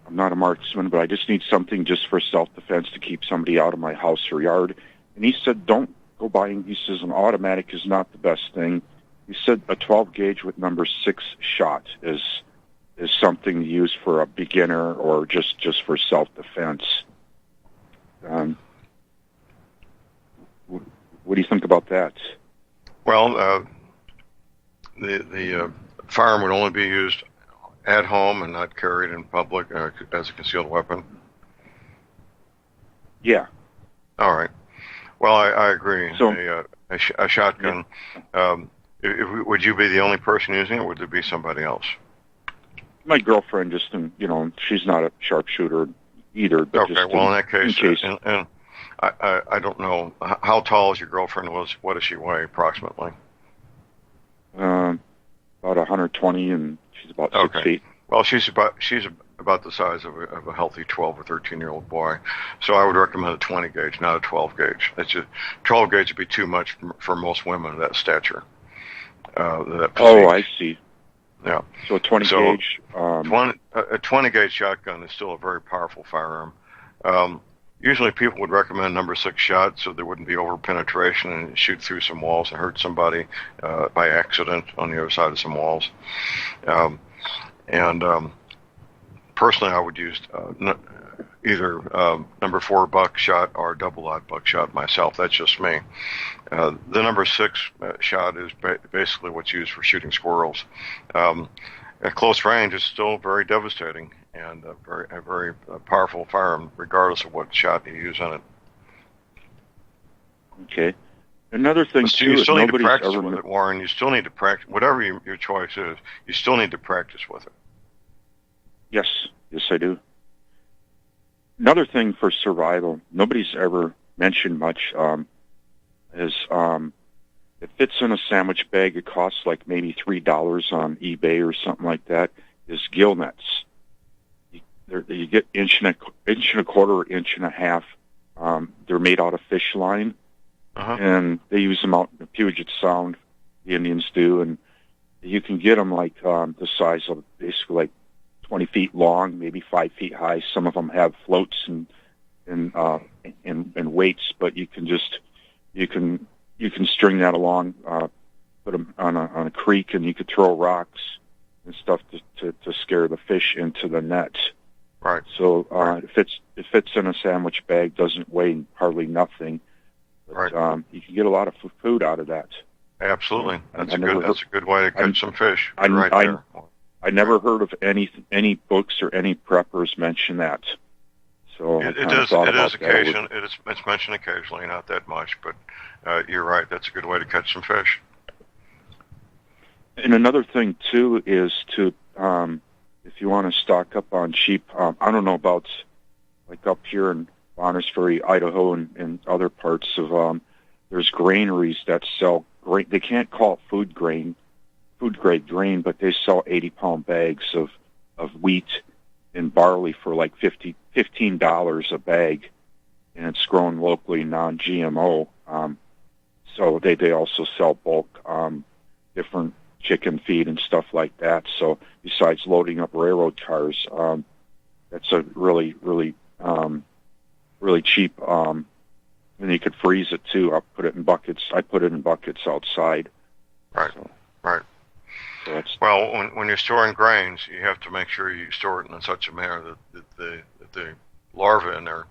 not a marksman, but I just need something just for self-defense to keep somebody out of my house or yard." And he said, "Don't go buying." He says, "An automatic is not the best thing." He said, "A 12 gauge with number 6 shot is something to use for a beginner or just for self-defense." What do you think about that? Well, the firearm would only be used at home and not carried in public as a concealed weapon. Yeah. All right. Well, I agree. So, a shotgun. Yeah. Would you be the only person using it, or would there be somebody else? My girlfriend, she's not a sharpshooter either. But okay. Well, in that case, and I don't know how tall is your girlfriend. What does she weigh approximately? About 120, and she's about 6 feet. Well, she's about the size of a healthy 12 or 13-year-old boy. So I would recommend a 20 gauge, not a 12 gauge. 12 gauge would be too much for most women of that stature. I see. Yeah. So a 20 gauge. A 20 gauge shotgun is still a very powerful firearm. Usually people would recommend number 6 shot so there wouldn't be over penetration and shoot through some walls and hurt somebody by accident on the other side of some walls. Personally, I would use either number 4 buckshot or double odd buckshot myself. That's just me. The number 6 shot is basically what's used for shooting squirrels. At close range, it's still very devastating and a very powerful firearm, regardless of what shot you use on it. Okay. Another thing too, you still need to practice with it, Warren. You still need to practice. Whatever your choice is, you still need to practice with it. Yes, I do. Another thing for survival, nobody's ever mentioned much, is it fits in a sandwich bag. It costs like maybe $3 on eBay or something like that. Is gill nets. You get inch and a quarter or inch and a half. They're made out of fish line, and they use them out in Puget Sound. The Indians do, and you can get them like the size of basically like 20 feet long, maybe 5 feet high. Some of them have floats and weights, but you can string that along, put them on a creek, and you could throw rocks and stuff to scare the fish into the net. Right. So it fits in a sandwich bag, doesn't weigh hardly nothing. But, right. You can get a lot of food out of that. Absolutely. That's a good way to catch some fish. I never heard of any books or any preppers mention that. So it's mentioned occasionally, not that much, but you're right. That's a good way to catch some fish. And another thing too is to if you want to stock up on sheep, I don't know about like up here in Bonners Ferry, Idaho, and other parts of there's granaries that sell grain. They can't call it food grade grain, but they sell 80-pound bags of wheat and barley for like $15 a bag, and it's grown locally, non-GMO. So they also sell bulk different chicken feed and stuff like that. So besides loading up railroad cars, that's a really cheap. And you could freeze it too. I put it in buckets outside. Right. So, right. So well, when you're storing grains, you have to make sure you store it in such a manner that the larvae in there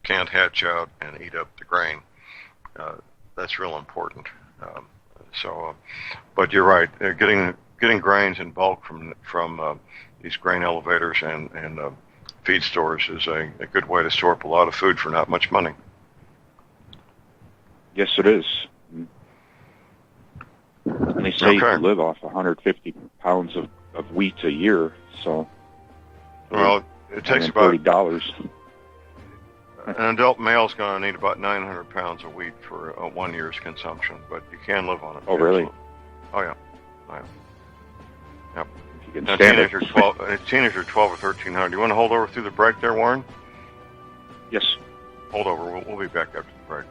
can't hatch out and eat up the grain. That's real important. But you're right. Getting grains in bulk from these grain elevators and feed stores is a good way to store up a lot of food for not much money. Yes, it is. And they say you can live off 150 pounds of wheat a year. So, well, it takes about $30. An adult male's going to need about 900 pounds of wheat for 1 year's consumption, but you can live on it. Oh, really? Oh, yeah. Yep. You can Now, stand it. teenager 12 or 1300. Do you want to hold over through the break there, Warren? Yes. Hold over. We'll be back after the break.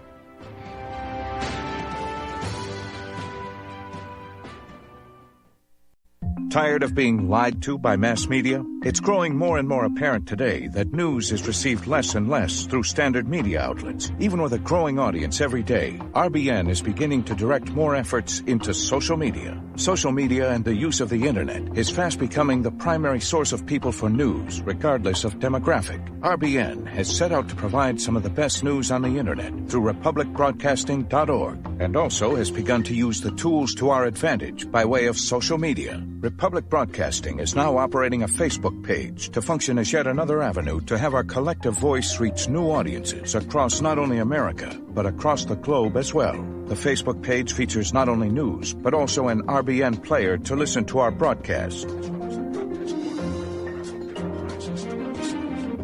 Tired of being lied to by mass media? It's growing more and more apparent today that news is received less and less through standard media outlets. Even with a growing audience every day, RBN is beginning to direct more efforts into social media. Social media and the use of the internet is fast becoming the primary source of people for news, regardless of demographic. RBN has set out to provide some of the best news on the internet through republicbroadcasting.org, and also has begun to use the tools to our advantage by way of social media. Republic Broadcasting is now operating a Facebook page to function as yet another avenue to have our collective voice reach new audiences across not only America, but across the globe as well. The Facebook page features not only news, but also an RBN player to listen to our broadcast.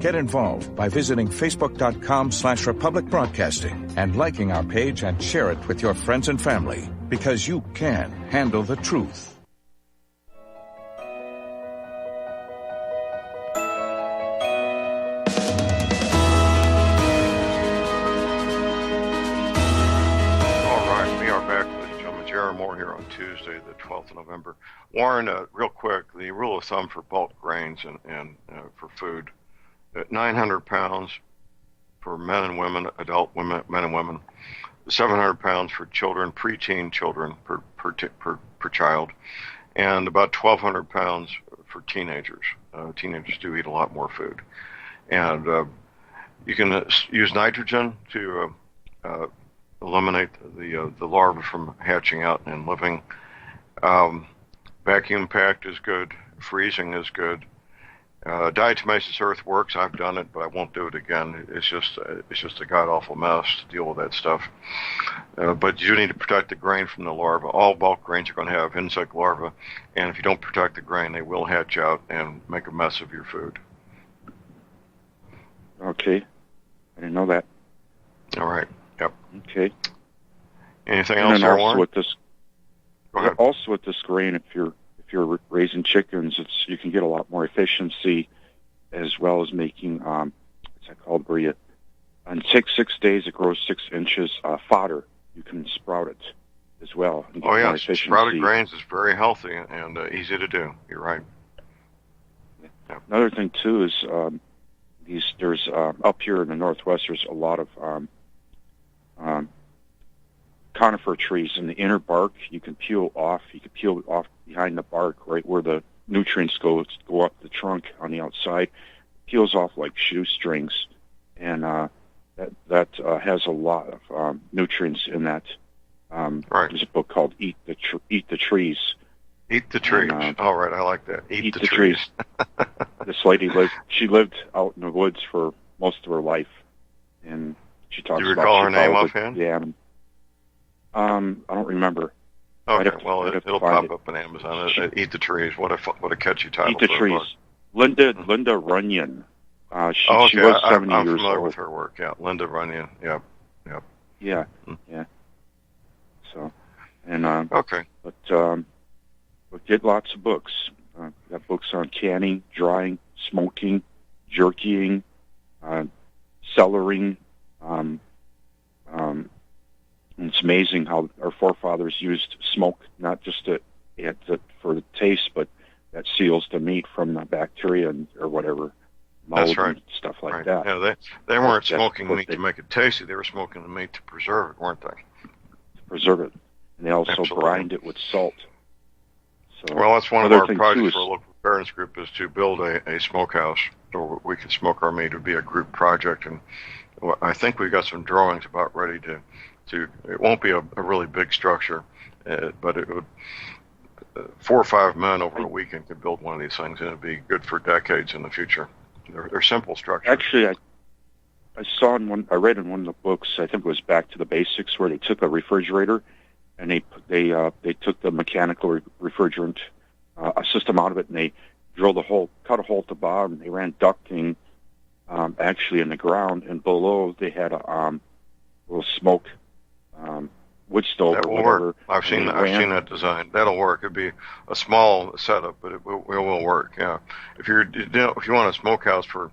Get involved by visiting facebook.com/Republic Broadcasting and liking our page and share it with your friends and family, because you can handle the truth. Tuesday, the 12th of November. Warren, real quick, the rule of thumb for bulk grains and for food, 900 pounds for men and women, adult women, men and women, 700 pounds for children, preteen children per child, and about 1,200 pounds for teenagers. Teenagers do eat a lot more food. And you can use nitrogen to eliminate the larvae from hatching out and living. Vacuum packed is good. Freezing is good. Diatomaceous earth works. I've done it, but I won't do it again. It's just a god awful mess to deal with that stuff. But you need to protect the grain from the larvae. All bulk grains are going to have insect larvae, and if you don't protect the grain, they will hatch out and make a mess of your food. Okay, I didn't know that. All right. Yep. Okay. Anything else, Warren? Also with this grain, if you're raising chickens, you can get a lot more efficiency, as well as making what's that called, where in 6 days it grows 6 inches fodder. You can sprout it as well. And get more efficiency. Sprouted grains is very healthy and easy to do. You're right. Yep. Another thing too is there's up here in the Northwest, there's a lot of conifer trees, and the inner bark you can peel off. You can peel it off behind the bark, right where the nutrients go up the trunk on the outside. Peels off like shoestrings, and that has a lot of nutrients in that. Right. There's a book called Eat the Trees. Eat the trees. All right, I like that. Eat the trees. This lady lived out in the woods for most of her life, and she talks about. Do you recall her name offhand? Yeah. I don't remember. Okay, well, it'll pop up on Amazon. Eat the Trees. What a catchy title. Eat the Trees. Linda Runyon. She was 70 years old. I'm familiar with her work. Yeah, Linda Runyon. Yep. Yeah. So, and okay. But get lots of books. Got books on canning, drying, smoking, jerkying, cellaring. It's amazing how our forefathers used smoke, not just for the taste, but that seals the meat from the bacteria or whatever, mold. That's right. And stuff like right. that. Yeah, they weren't smoking meat to make it tasty. They were smoking the meat to preserve it, weren't they? To preserve it. And they also Absolutely. brined it with salt. So, well, that's one of our projects for a local parents group is to build a smokehouse where we can smoke our meat. It would be a group project, and I think we've got some drawings about ready to it won't be a really big structure, but it would 4 or 5 men over a weekend could build one of these things, and it'd be good for decades in the future. They're simple structures. Actually, I read in one of the books, I think it was Back to the Basics, where they took a refrigerator and they took the mechanical refrigerant system out of it, and they drilled cut a hole at the bottom. They ran ducting actually in the ground, and below they had a little smoke wood stove. That will or whatever. work. I've seen that design. That'll work. It'd be a small setup, but it will work. Yeah. If you want a smokehouse for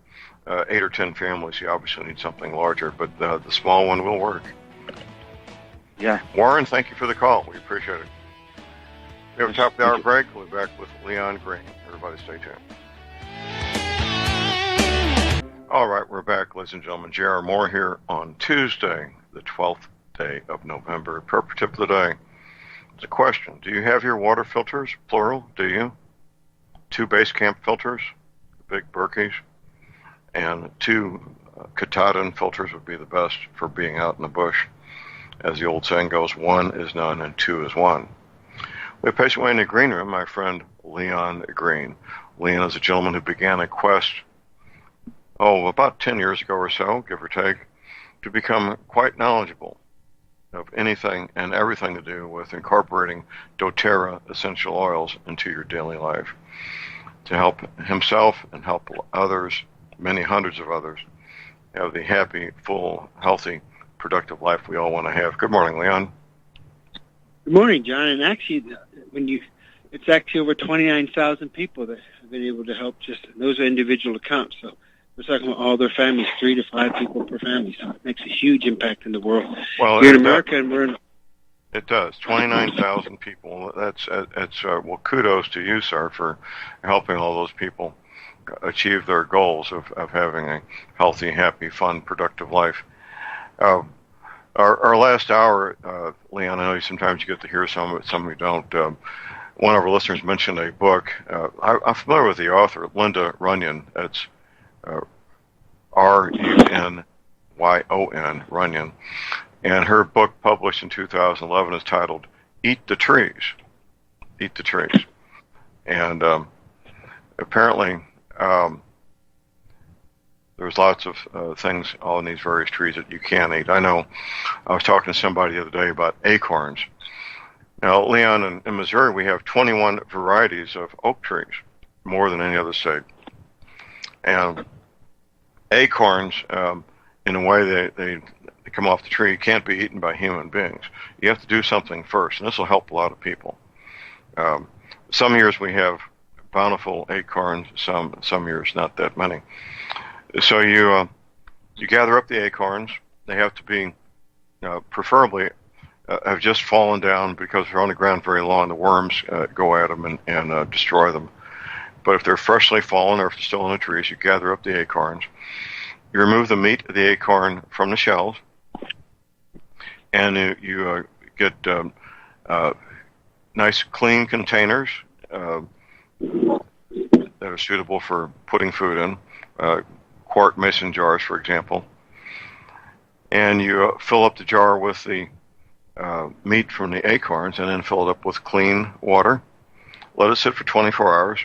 8 or 10 families, you obviously need something larger, but the small one will work. Yeah. Warren, thank you for the call. We appreciate it. We have a top of the hour break. We'll be back with Leon Green. Everybody stay tuned. All right, we're back, ladies and gentlemen. J.R. Moore here on Tuesday, the 12th day of November. Appropriate tip of the day. It's a question. Do you have your water filters, plural? Do you? 2 base camp filters, the big Berkeys, and 2 Katahdin filters would be the best for being out in the bush. As the old saying goes, 1 is none and 2 is 1. We have patient way in the green room, my friend Leon Green. Leon is a gentleman who began a quest, about 10 years ago or so, give or take, to become quite knowledgeable of anything and everything to do with incorporating doTERRA essential oils into your daily life, to help himself and help others, many hundreds of others, have the happy, full, healthy, productive life we all want to have. Good morning, Leon. Good morning, John. And actually, it's actually over 29,000 people that have been able to help. Those are individual accounts. So we're talking about all their families, 3 to 5 people per family. So it makes a huge impact in the world. Well, here in America, and we're in. It does. 29,000 people. That's well, kudos to you, sir, for helping all those people achieve their goals of having a healthy, happy, fun, productive life. Our last hour, Leon, I know sometimes you get to hear some of it, some you don't. One of our listeners mentioned a book. I'm familiar with the author, Linda Runyon. That's Runyon, Runyon. And her book, published in 2011, is titled Eat the Trees. Eat the Trees. And apparently there's lots of things on these various trees that you can eat. I know I was talking to somebody the other day about acorns. Now, Leon, in Missouri, we have 21 varieties of oak trees, more than any other state. And acorns, in a way they come off the tree, can't be eaten by human beings. You have to do something first, and this will help a lot of people. Some years we have bountiful acorns, some years not that many. So you gather up the acorns. They have to be preferably have just fallen down, because they're on the ground very long. The worms go at them and destroy them. But if they're freshly fallen or if they're still in the trees, you gather up the acorns. You remove the meat of the acorn from the shells, and you get nice, clean containers that are suitable for putting food in, quart mason jars, for example. And you fill up the jar with the meat from the acorns, and then fill it up with clean water. Let it sit for 24 hours.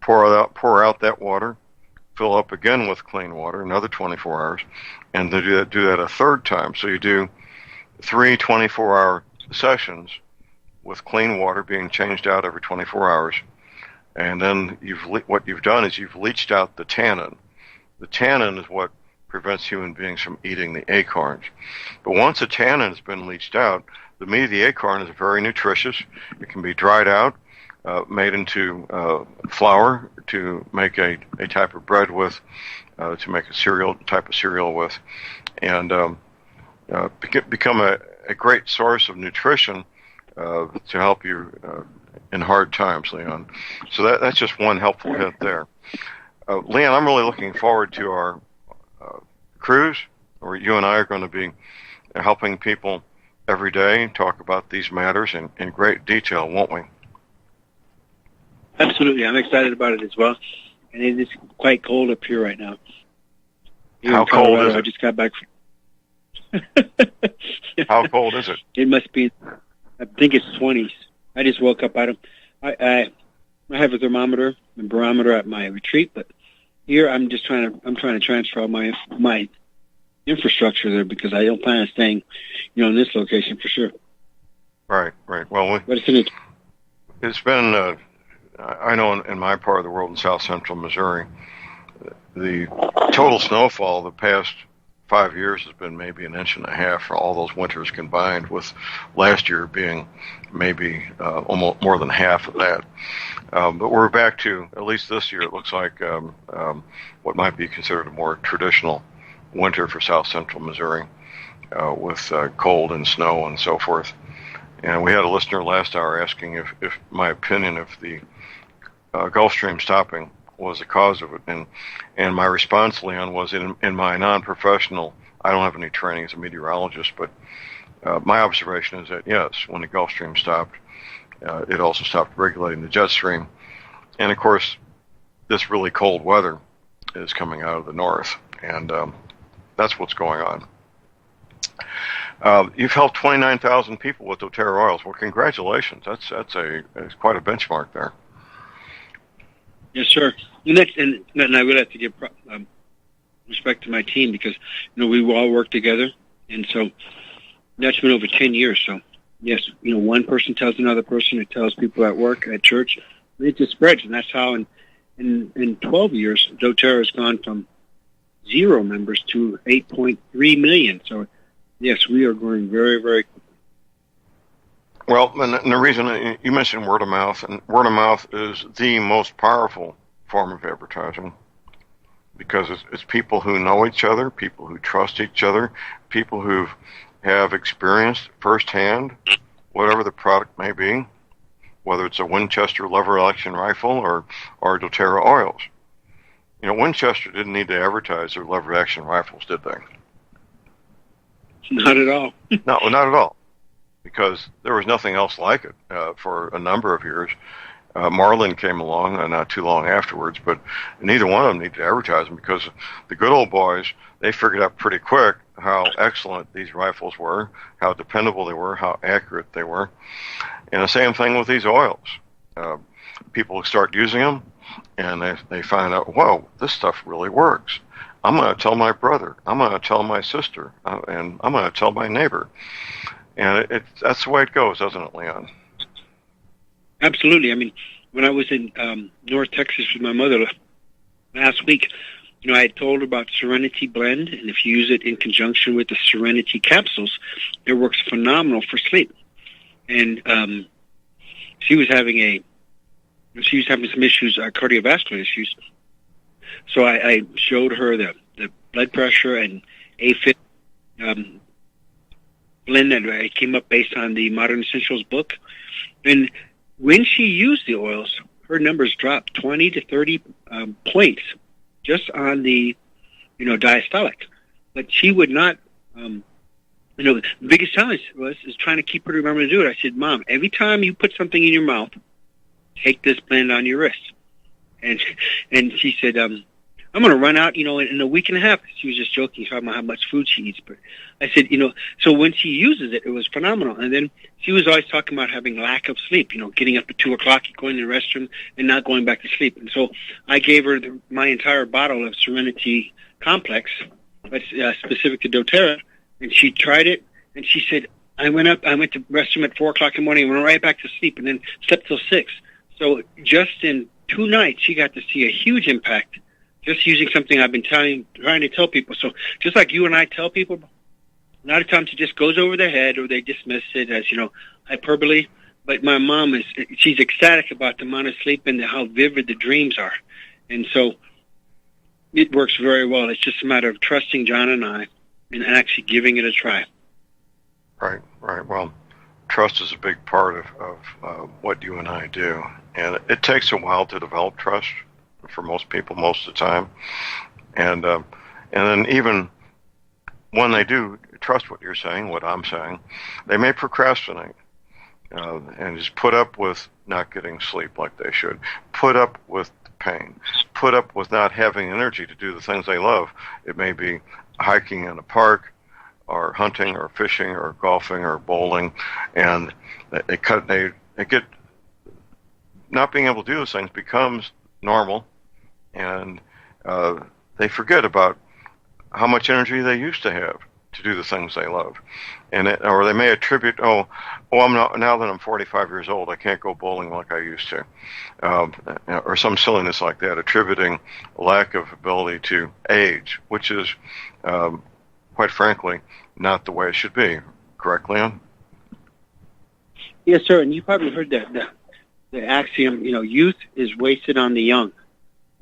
Pour out that water. Fill up again with clean water, another 24 hours, and do that a third time. So you do 3 24-hour sessions with clean water being changed out every 24 hours. And then what you've done is you've leached out the tannin. The tannin is what prevents human beings from eating the acorns. But once the tannin has been leached out, the meat of the acorn is very nutritious. It can be dried out, made into flour to make a type of bread with, to make a type of cereal with, and become a great source of nutrition to help you in hard times, Leon. So that's just one helpful hint there. Leon, I'm really looking forward to our cruise, where you and I are going to be helping people every day talk about these matters in great detail, won't we? Absolutely. I'm excited about it as well. And it is quite cold up here right now. How cold is it? I just got back from... How cold is it? It must be, I think it's 20s. I just woke up. I have a thermometer and barometer at my retreat, but here I'm trying to transfer all my infrastructure there because I don't plan on staying, in this location for sure. Right. Well, but it's been, I know in my part of the world in south central Missouri, the total snowfall the past 5 years has been maybe 1.5 inches for all those winters combined, with last year being maybe almost more than half of that. But we're back to, at least this year, it looks like what might be considered a more traditional winter for south central Missouri, with cold and snow and so forth. And we had a listener last hour asking if my opinion of the Gulf Stream stopping was the cause of it. And my response, Leon, was in my non-professional, I don't have any training as a meteorologist, but my observation is that, yes, when the Gulf Stream stopped, it also stopped regulating the jet stream. And, of course, this really cold weather is coming out of the north, and that's what's going on. You've helped 29,000 people with doTERRA oils. Well, congratulations. That's quite a benchmark there. Yes, sir. And I really have to give respect to my team because, we all work together. And so that's been over 10 years. So, yes, one person tells another person, it tells people at work, at church. It just spreads. And that's how in 12 years, doTERRA has gone from 0 members to 8.3 million. So, yes, we are growing very, very quickly. Well, and the reason you mentioned word of mouth, and word of mouth is the most powerful form of advertising because it's people who know each other, people who trust each other, people who have experienced firsthand whatever the product may be, whether it's a Winchester lever-action rifle or doTERRA oils. Winchester didn't need to advertise their lever-action rifles, did they? Not at all. No, not at all. Because there was nothing else like it for a number of years. Marlin came along not too long afterwards, but neither one of them needed to advertise them because the good old boys, they figured out pretty quick how excellent these rifles were, how dependable they were, how accurate they were. And the same thing with these oils. People start using them, and they find out, whoa, this stuff really works. I'm going to tell my brother. I'm going to tell my sister. And I'm going to tell my neighbor. And that's the way it goes, doesn't it, Leon? Absolutely. I mean, when I was in North Texas with my mother last week, I had told her about Serenity Blend, and if you use it in conjunction with the Serenity capsules, it works phenomenal for sleep. And she was having some issues, cardiovascular issues. So I showed her the blood pressure and AFib blend that I came up based on the Modern Essentials book. And when she used the oils, her numbers dropped 20 to 30 points just on the, diastolic. But she would not, the biggest challenge is trying to keep her to remember to do it. I said, Mom, every time you put something in your mouth, take this blend on your wrist. And she said, I'm going to run out, in a week and a half. She was just joking, talking about how much food she eats. But I said, so when she uses it, it was phenomenal. And then she was always talking about having lack of sleep, getting up at 2 o'clock, going to the restroom, and not going back to sleep. And so I gave her my entire bottle of Serenity Complex, that's specific to doTERRA, and she tried it, and she said, I went to the restroom at 4 o'clock in the morning and went right back to sleep, and then slept till 6. So just in 2 nights, she got to see a huge impact just using something I've been trying to tell people. So just like you and I tell people, a lot of times it just goes over their head or they dismiss it as, hyperbole. But my mom she's ecstatic about the amount of sleep and how vivid the dreams are. And so it works very well. It's just a matter of trusting John and I and actually giving it a try. Right. Well, trust is a big part of what you and I do. And it takes a while to develop trust for most people most of the time. And then even when they do trust what you're saying, what I'm saying, they may procrastinate and just put up with not getting sleep like they should, put up with pain, put up with not having energy to do the things they love. It may be hiking in a park or hunting or fishing or golfing or bowling, and they get not being able to do those things becomes normal, and they forget about how much energy they used to have to do the things they love. Or they may attribute, I'm not, now that I'm 45 years old, I can't go bowling like I used to, or some silliness like that, attributing a lack of ability to age, which is, quite frankly, not the way it should be. Correct, Leon? Yes, sir. And you probably heard that the axiom, youth is wasted on the young,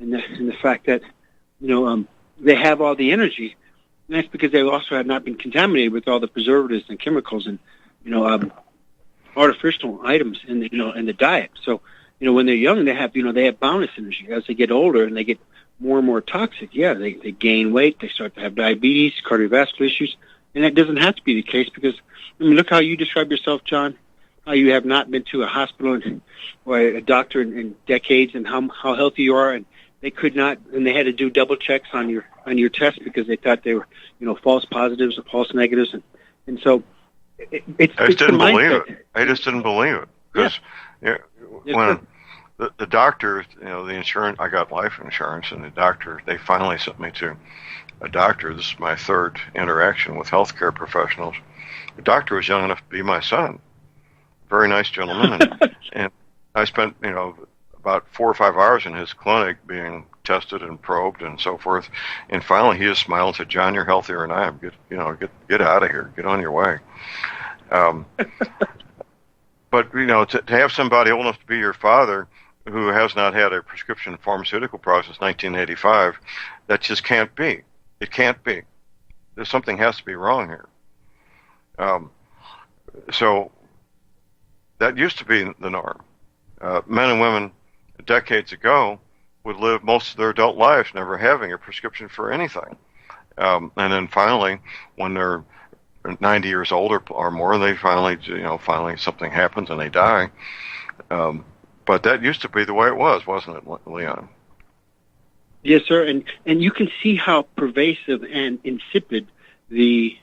and the fact that they have all the energy. And that's because they also have not been contaminated with all the preservatives and chemicals and, artificial items in the diet. So, when they're young, they have boundless energy. As they get older and they get more and more toxic, they gain weight, they start to have diabetes, cardiovascular issues, and that doesn't have to be the case because, look how you describe yourself, John, how you have not been to a hospital or a doctor in decades, and how healthy you are, and they could not, and they had to do double checks on your test because they thought they were, false positives or false negatives, and so it's. I just didn't believe it. I just didn't believe it because when the doctor, the insurance, I got life insurance, and the doctor, they finally sent me to a doctor. This is my third interaction with healthcare professionals. The doctor was young enough to be my son. Very nice gentleman, and I spent about 4 or 5 hours in his clinic being tested and probed and so forth, and finally he just smiled and said, "John, you're healthier than I am. Get out of here. Get on your way." But to have somebody old enough to be your father who has not had a prescription pharmaceutical product since 1985, that just can't be. It can't be. There's something has to be wrong here. So that used to be the norm. Men and women decades ago would live most of their adult lives never having a prescription for anything. And then finally, when they're 90 years old or more, they finally something happens and they die. But that used to be the way it was, wasn't it, Leon? Yes, sir. And you can see how pervasive and insipid the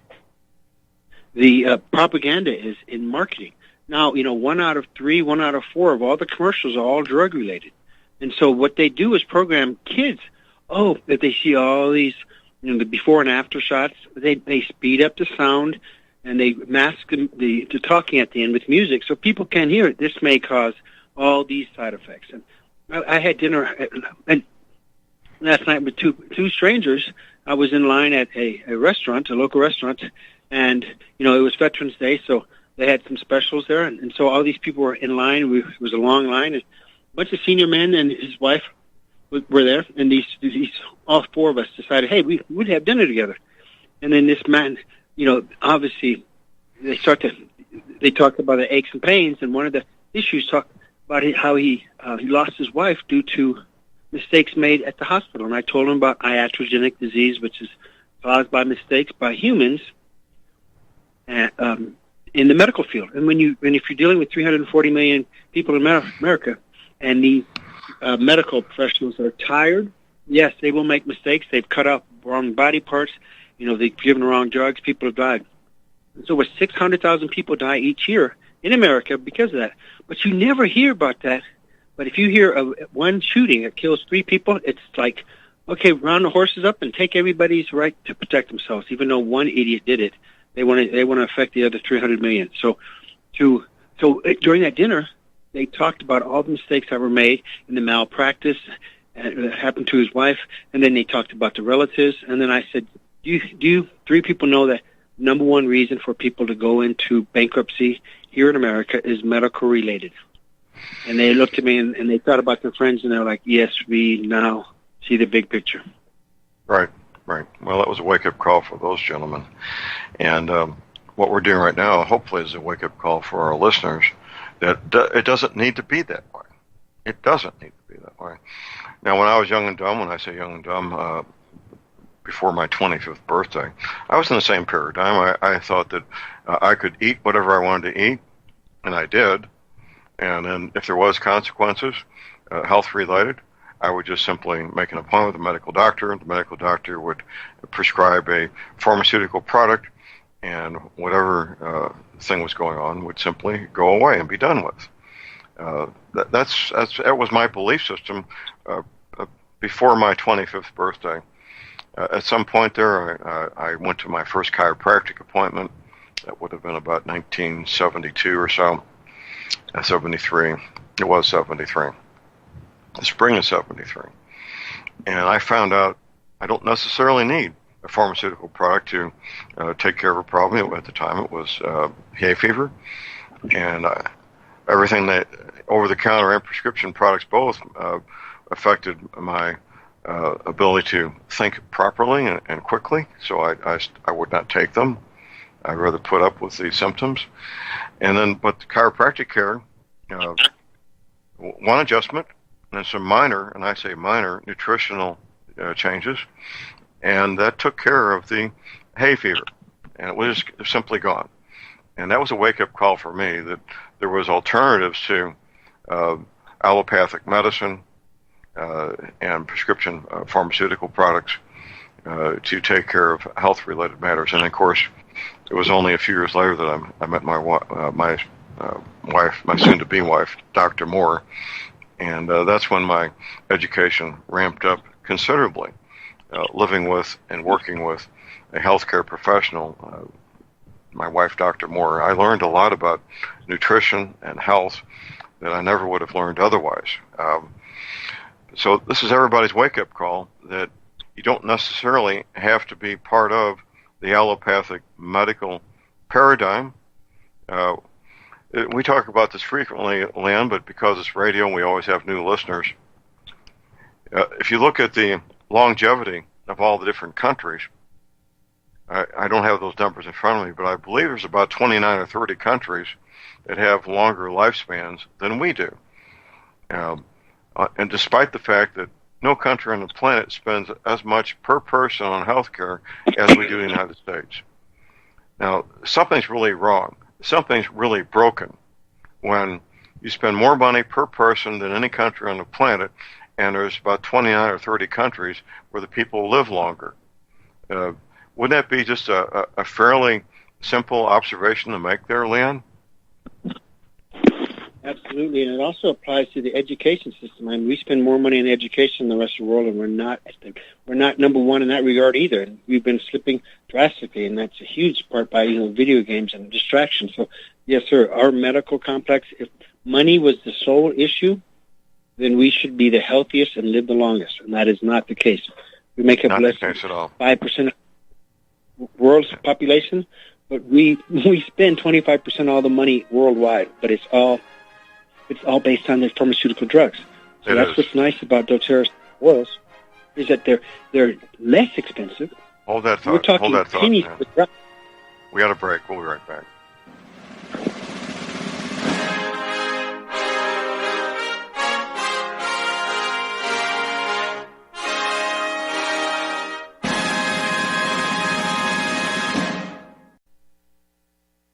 propaganda is in marketing. Now, 1 out of 3, 1 out of 4 of all the commercials are all drug related. And so what they do is program kids, that they see all these, the before and after shots. They speed up the sound and they mask the talking at the end with music so people can't hear it. This may cause all these side effects. And I had dinner and last night with two strangers. I was in line at a restaurant, a local restaurant, and, it was Veterans Day, so they had some specials there, and so all these people were in line. It was a long line, and a bunch of senior men and his wife were there, and these all 4 of us decided, hey, we'd have dinner together. And then this man, obviously, they talked about the aches and pains, and one of the issues talked about how he lost his wife due to mistakes made at the hospital. And I told him about iatrogenic disease, which is caused by mistakes by humans, in the medical field. And if you're dealing with 340 million people in America, and the medical professionals are tired, yes, they will make mistakes. They've cut off wrong body parts. They've given the wrong drugs. People have died. And so 600,000 people die each year in America because of that. But you never hear about that. But if you hear of one shooting that kills 3 people, it's like, okay, round the horses up and take everybody's right to protect themselves, even though one idiot did it. They want to affect the other 300 million. So during that dinner, they talked about all the mistakes that were made and the malpractice that happened to his wife, and then they talked about the relatives. And then I said, do you 3 people know that number one reason for people to go into bankruptcy here in America is medical related? And they looked at me and they thought about their friends, and they're like, yes, we now see the big picture. Right. Well, that was a wake-up call for those gentlemen. And what we're doing right now, hopefully, is a wake-up call for our listeners that it doesn't need to be that way. It doesn't need to be that way. Now, when I was young and dumb, when I say young and dumb, before my 25th birthday, I was in the same paradigm. I thought that I could eat whatever I wanted to eat, and I did. And then if there was consequences, health-related, I would just simply make an appointment with a medical doctor, and the medical doctor would prescribe a pharmaceutical product, and whatever thing was going on would simply go away and be done with. That was my belief system before my 25th birthday. At some point there, I went to my first chiropractic appointment. That would have been about 1972 or so. 73. It was 73. The spring of 73. And I found out I don't necessarily need a pharmaceutical product to take care of a problem. At the time, it was hay fever. And everything that over-the-counter and prescription products both affected my ability to think properly and quickly. So I would not take them. I'd rather put up with the symptoms. But the chiropractic care, one adjustment, and some minor, and I say minor, nutritional changes, and that took care of the hay fever, and it was simply gone. And that was a wake-up call for me that there was alternatives to allopathic medicine and prescription pharmaceutical products to take care of health-related matters. And of course, it was only a few years later that I met my wife, my soon-to-be wife, Dr. Moore, and that's when my education ramped up considerably. Living with and working with a healthcare professional, my wife, Dr. Moore, I learned a lot about nutrition and health that I never would have learned otherwise. So this is everybody's wake-up call that you don't necessarily have to be part of the allopathic medical paradigm. We talk about this frequently, Lynn, but because it's radio and we always have new listeners, if you look at the longevity of all the different countries, I don't have those numbers in front of me, but I believe there's about 29 or 30 countries that have longer lifespans than we do. And despite the fact that no country on the planet spends as much per person on health care as we do in the United States. Now, something's really wrong. Something's really broken when you spend more money per person than any country on the planet, and there's about 29 or 30 countries where the people live longer. Wouldn't that be just a fairly simple observation to make there, Leon? Absolutely, and it also applies to the education system. I mean, we spend more money on education than the rest of the world, and we're not number one in that regard either. And we've been slipping drastically, and that's a huge part by video games and distractions. So, yes, sir, our medical complex. If money was the sole issue, then we should be the healthiest and live the longest, and that is not the case. We make up less than 5% of the world's population, but we spend 25% of all the money worldwide. But it's all based on the pharmaceutical drugs. So that's what's nice about doTERRA's oils, is that they're less expensive. Hold that thought. We're talking pennies per drug. We got a break. We'll be right back.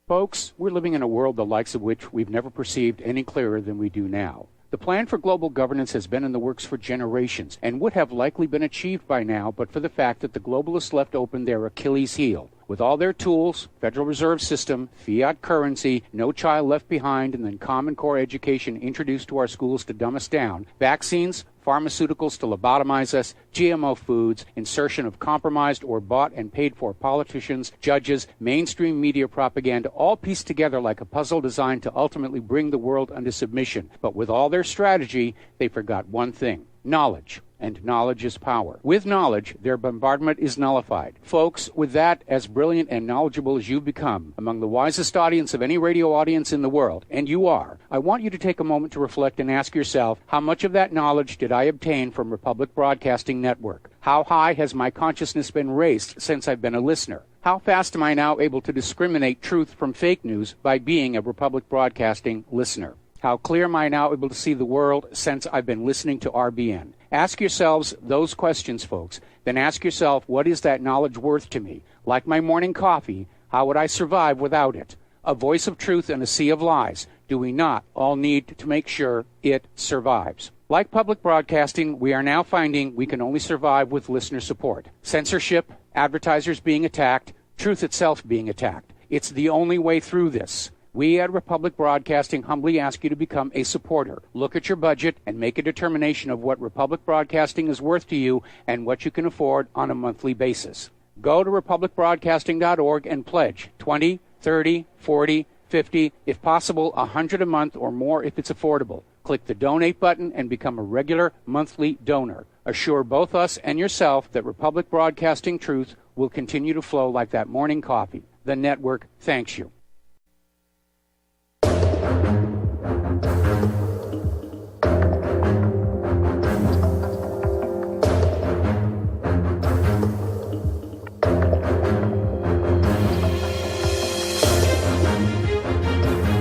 Folks, we're living in a world the likes of which we've never perceived any clearer than we do now. The plan for global governance has been in the works for generations and would have likely been achieved by now but for the fact that the globalists left open their Achilles heel. With all their tools, Federal Reserve System, fiat currency, no child left behind, and then Common Core education introduced to our schools to dumb us down, vaccines, pharmaceuticals to lobotomize us, GMO foods, insertion of compromised or bought and paid for politicians, judges, mainstream media propaganda, all pieced together like a puzzle designed to ultimately bring the world under submission. But with all their strategy, they forgot one thing: knowledge. And knowledge is power. With knowledge, their bombardment is nullified. Folks, with that, as brilliant and knowledgeable as you've become, among the wisest audience of any radio audience in the world, and you are, I want you to take a moment to reflect and ask yourself, how much of that knowledge did I obtain from Republic Broadcasting Network? How high has my consciousness been raised since I've been a listener? How fast am I now able to discriminate truth from fake news by being a Republic Broadcasting listener? How clear am I now able to see the world since I've been listening to RBN? Ask yourselves those questions, folks. Then ask yourself, what is that knowledge worth to me? Like my morning coffee, how would I survive without it? A voice of truth in a sea of lies. Do we not all need to make sure it survives? Like public broadcasting, we are now finding we can only survive with listener support. Censorship, advertisers being attacked, truth itself being attacked. It's the only way through this. We at Republic Broadcasting humbly ask you to become a supporter. Look at your budget and make a determination of what Republic Broadcasting is worth to you and what you can afford on a monthly basis. Go to republicbroadcasting.org and pledge $20, $30, $40, $50, if possible, $100 a month or more if it's affordable. Click the donate button and become a regular monthly donor. Assure both us and yourself that Republic Broadcasting truth will continue to flow like that morning coffee. The network thanks you.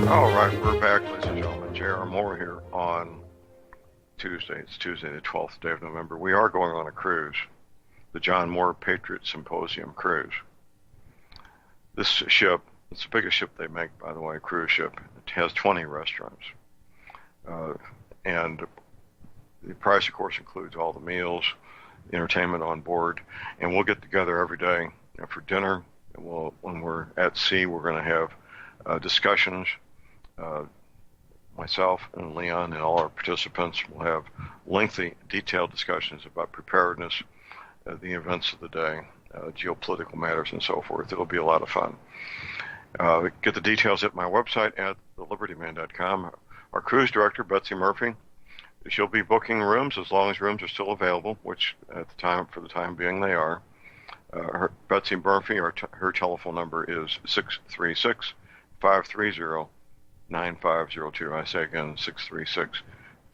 All right, we're back, ladies and gentlemen. J.R. Moore here on Tuesday. It's Tuesday, the 12th day of November. We are going on a cruise, the John Moore Patriot Symposium Cruise. This ship, it's the biggest ship they make, by the way, a cruise ship. It has 20 restaurants. And the price, of course, includes all the meals, entertainment on board. And we'll get together every day for dinner. And when we're at sea, we're going to have discussions. Myself and Leon and all our participants will have lengthy, detailed discussions about preparedness, the events of the day, geopolitical matters, and so forth. It'll be a lot of fun. Get the details at my website at thelibertyman.com. Our cruise director, Betsy Murphy, she'll be booking rooms as long as rooms are still available, which at the time, for the time being, they are. Betsy Murphy, her telephone number is 636-530-9502. I say again,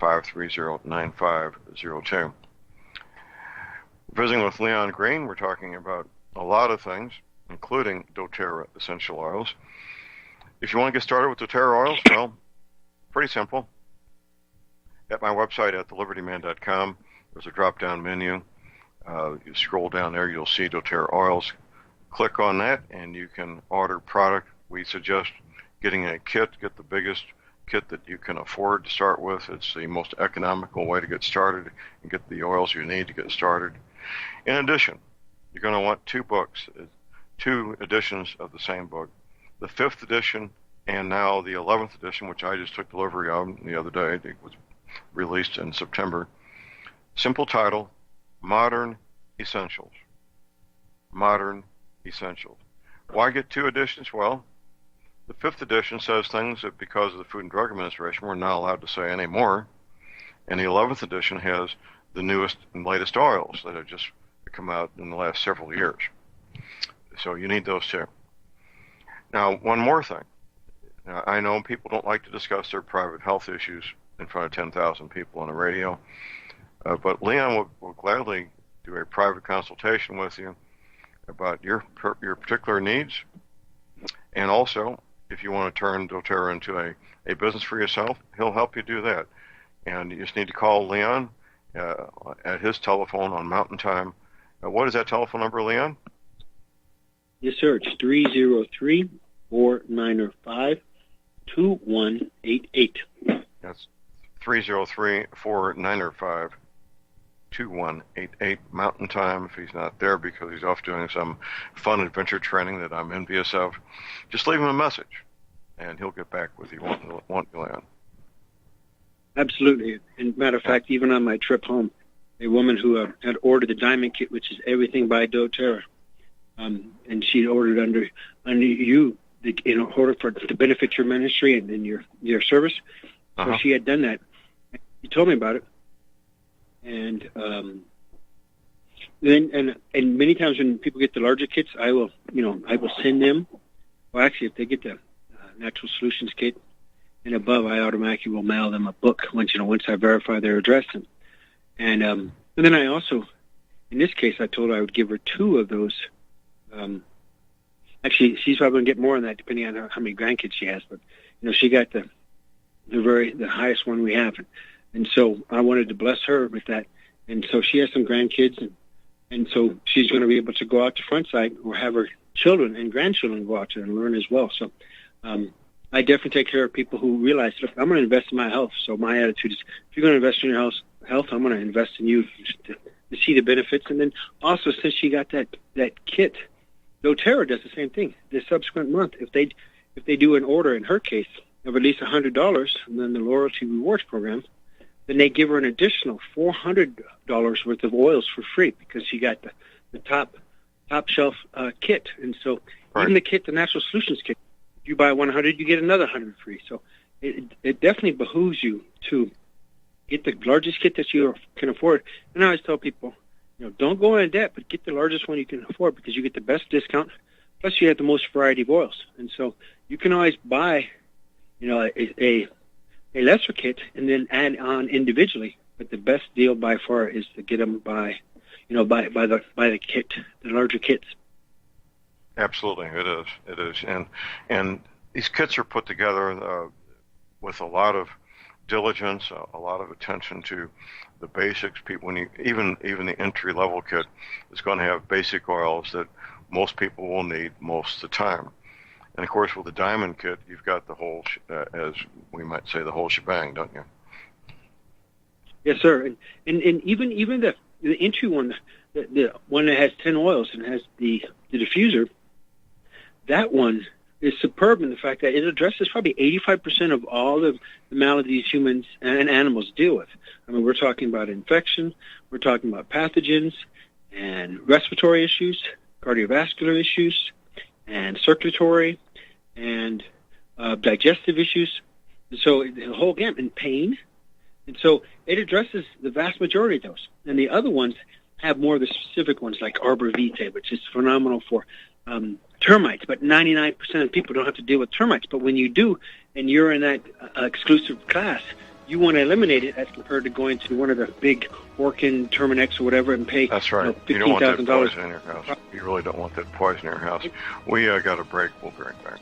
636-530-9502. Visiting with Leon Green, we're talking about a lot of things, including doTERRA essential oils. If you want to get started with doTERRA oils, well, pretty simple. At my website at thelibertyman.com, there's a drop-down menu. You scroll down there, you'll see doTERRA oils. Click on that, and you can order product. We suggest getting a kit, get the biggest kit that you can afford to start with. It's the most economical way to get started and get the oils you need to get started. In addition, you're going to want two books, two editions of the same book. The 5th edition and now the 11th edition, which I just took delivery of the other day. It was released in September. Simple title, Modern Essentials. Modern Essentials. Why get two editions? Well, the 5th edition says things that because of the Food and Drug Administration we're not allowed to say anymore. And the 11th edition has the newest and latest oils that have just come out in the last several years. So you need those two. Now, one more thing. Now, I know people don't like to discuss their private health issues in front of 10,000 people on the radio, but Leon will gladly do a private consultation with you about your particular needs. And also, if you want to turn doTERRA into a business for yourself, he'll help you do that. And you just need to call Leon at his telephone on Mountain Time. What is that telephone number, Leon? Yes, sir. It's 303-495-2188. That's 303-495-2188 Mountain Time. If he's not there because he's off doing some fun adventure training that I'm envious of, just leave him a message, and he'll get back with you. Won't you, Leon? Absolutely. And matter of fact, even on my trip home, a woman who had ordered the Diamond Kit, which is everything by doTERRA, and she ordered under you, in order to benefit your ministry and your service. So she had done that. She told me about it, and then many times when people get the larger kits, I will send them. Well, actually, if they get the Natural Solutions Kit and above, I automatically will mail them a book once I verify their address. And then I also, in this case, I told her I would give her 2 of those. Actually, she's probably going to get more on that depending on how many grandkids she has. But she got the highest one we have, and so I wanted to bless her with that. And so she has some grandkids, and so she's going to be able to go out to Front Site or have her children and grandchildren go out there and learn as well. So I definitely take care of people who realize, look, I'm going to invest in my health. So my attitude is, if you're going to invest in your health, I'm going to invest in you to see the benefits. And then also, since she got that kit, doTERRA does the same thing. The subsequent month, if if they do an order, in her case, of at least $100, and then the loyalty rewards program, then they give her an additional $400 worth of oils for free because she got the top shelf kit. And so even the kit, the Natural Solutions kit, if you buy 100, you get another 100 free. So it definitely behooves you to get the largest kit that you can afford. And I always tell people, don't go into debt, but get the largest one you can afford because you get the best discount. Plus, you have the most variety of oils. And so you can always buy, a lesser kit and then add on individually. But the best deal by far is to get them by the kit, the larger kits. Absolutely, it is, and these kits are put together with a lot of diligence, a lot of attention to the basics. People, even the entry level kit is going to have basic oils that most people will need most of the time. And of course, with the diamond kit, you've got the whole, as we might say, the whole shebang, don't you? Yes, sir. And even the entry one, the one that has 10 oils and has the diffuser, that one is superb in the fact that it addresses probably 85% of all the maladies humans and animals deal with. I mean, we're talking about infection, we're talking about pathogens and respiratory issues, cardiovascular issues, and circulatory and digestive issues. And so the whole gamut, and pain. And so it addresses the vast majority of those. And the other ones have more of the specific ones like Arbor Vitae, which is phenomenal for termites, but 99% of people don't have to deal with termites. But when you do, and you're in that exclusive class, you want to eliminate it as compared to going to one of the big Orkin, Terminex, or whatever and pay That's right. $15,000. You don't want that poison in your house. You really don't want that poison in your house. We got a break. We'll be right back.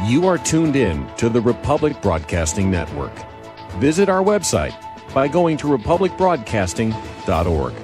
You are tuned in to the Republic Broadcasting Network. Visit our website by going to republicbroadcasting.org.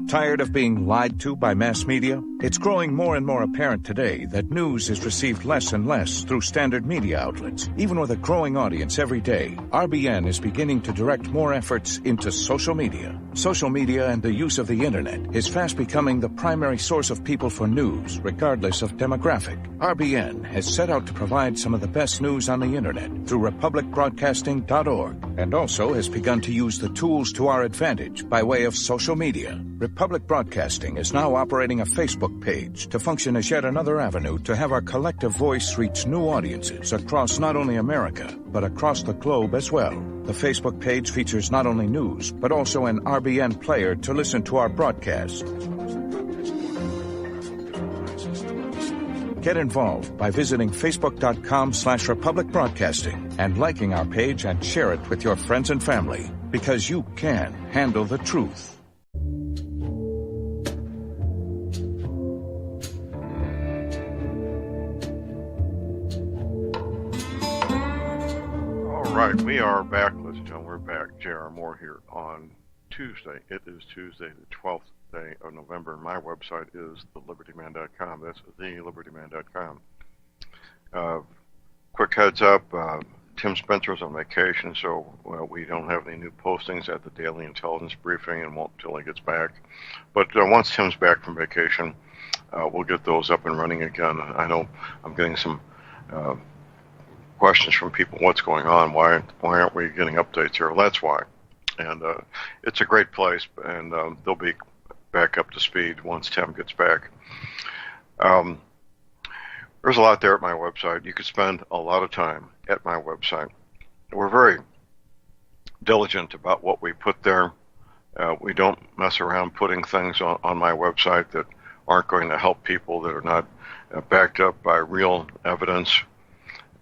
Tired of being lied to by mass media? It's growing more and more apparent today that news is received less and less through standard media outlets. Even with a growing audience every day, RBN is beginning to direct more efforts into social media. Social media and the use of the internet is fast becoming the primary source of people for news, regardless of demographic. RBN has set out to provide some of the best news on the internet through republicbroadcasting.org, and also has begun to use the tools to our advantage by way of social media. Republic Broadcasting is now operating a Facebook page to function as yet another avenue to have our collective voice reach new audiences across not only America, but across the globe as well. The Facebook page features not only news, but also an RBN player to listen to our broadcasts. Get involved by visiting facebook.com/Republic Broadcasting and liking our page and share it with your friends and family, because you can handle the truth. All right, we are back, ladies and gentlemen. We're back. J.R. Moore here on Tuesday. It is Tuesday, the 12th day of November. My website is thelibertyman.com. That's thelibertyman.com. Quick heads up, Tim Spencer's on vacation, so we don't have any new postings at the Daily Intelligence Briefing and won't until he gets back. But once Tim's back from vacation, we'll get those up and running again. I know I'm getting some questions from people, what's going on, why aren't we getting updates here? Well, that's why. And it's a great place, and they'll be back up to speed once Tim gets back. There's a lot there at my website. You could spend a lot of time at my website. We're very diligent about what we put there. We don't mess around putting things on my website that aren't going to help people, that are not backed up by real evidence.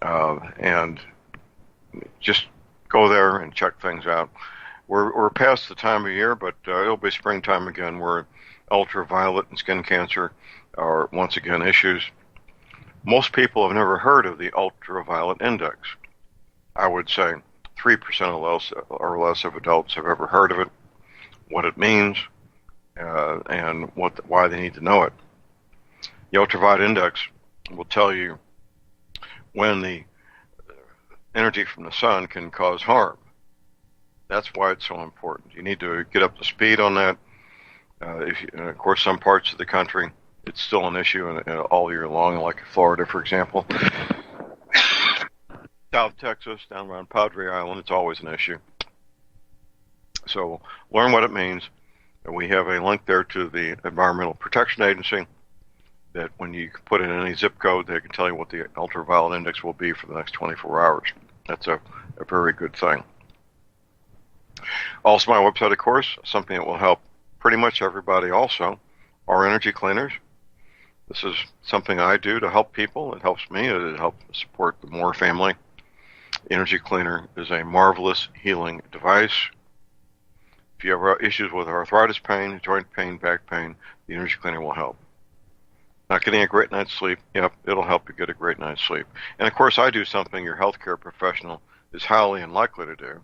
And just go there and check things out. We're past the time of year, but it'll be springtime again, where ultraviolet and skin cancer are once again issues. Most people have never heard of the ultraviolet index. I would say 3% or less of adults have ever heard of it. what it means, and why they need to know it. The ultraviolet index will tell you when the energy from the sun can cause harm. That's why it's so important. You need to get up to speed on that. And of course, some parts of the country, it's still an issue all year long, like Florida, for example. South Texas, down around Padre Island, it's always an issue. So learn what it means. We have a link there to the Environmental Protection Agency that when you put in any zip code, they can tell you what the ultraviolet index will be for the next 24 hours. That's a very good thing. Also, my website, of course, something that will help pretty much everybody also, are energy cleaners. This is something I do to help people. It helps me. It helps support the Moore family. Energy cleaner is a marvelous healing device. If you have issues with arthritis pain, joint pain, back pain, the energy cleaner will help. Not getting a great night's sleep, yep, it'll help you get a great night's sleep. And of course, I do something your healthcare professional is highly unlikely to do,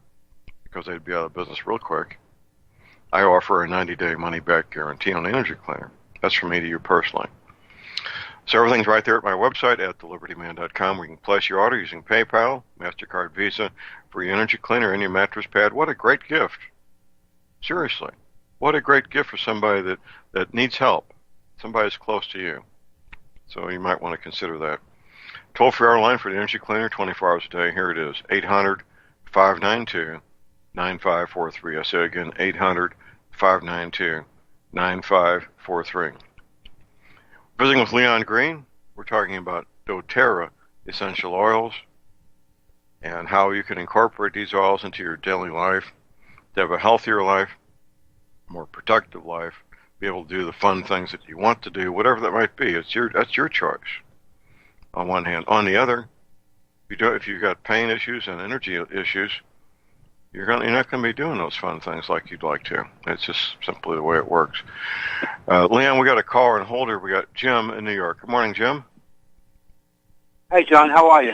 because they'd be out of business real quick. I offer a 90-day money-back guarantee on the energy cleaner. That's from me to you personally. So everything's right there at my website at thelibertyman.com, where you can place your order using PayPal, MasterCard, Visa, for your energy cleaner and your mattress pad. What a great gift. Seriously. What a great gift for somebody that needs help. Somebody that's close to you. So you might want to consider that. Toll-free hour line for the energy cleaner, 24 hours a day. Here it is, 800-592-9543. I say again, 800-592-9543. Visiting with Leon Green, we're talking about doTERRA essential oils and how you can incorporate these oils into your daily life to have a healthier life, more productive life, be able to do the fun things that you want to do, whatever that might be. That's your choice. On one hand, on the other, if you've got pain issues and energy issues, you're not going to be doing those fun things like you'd like to. It's just simply the way it works. Leon, we got a caller and holder. We got Jim in New York. Good morning, Jim. Hey, John. How are you?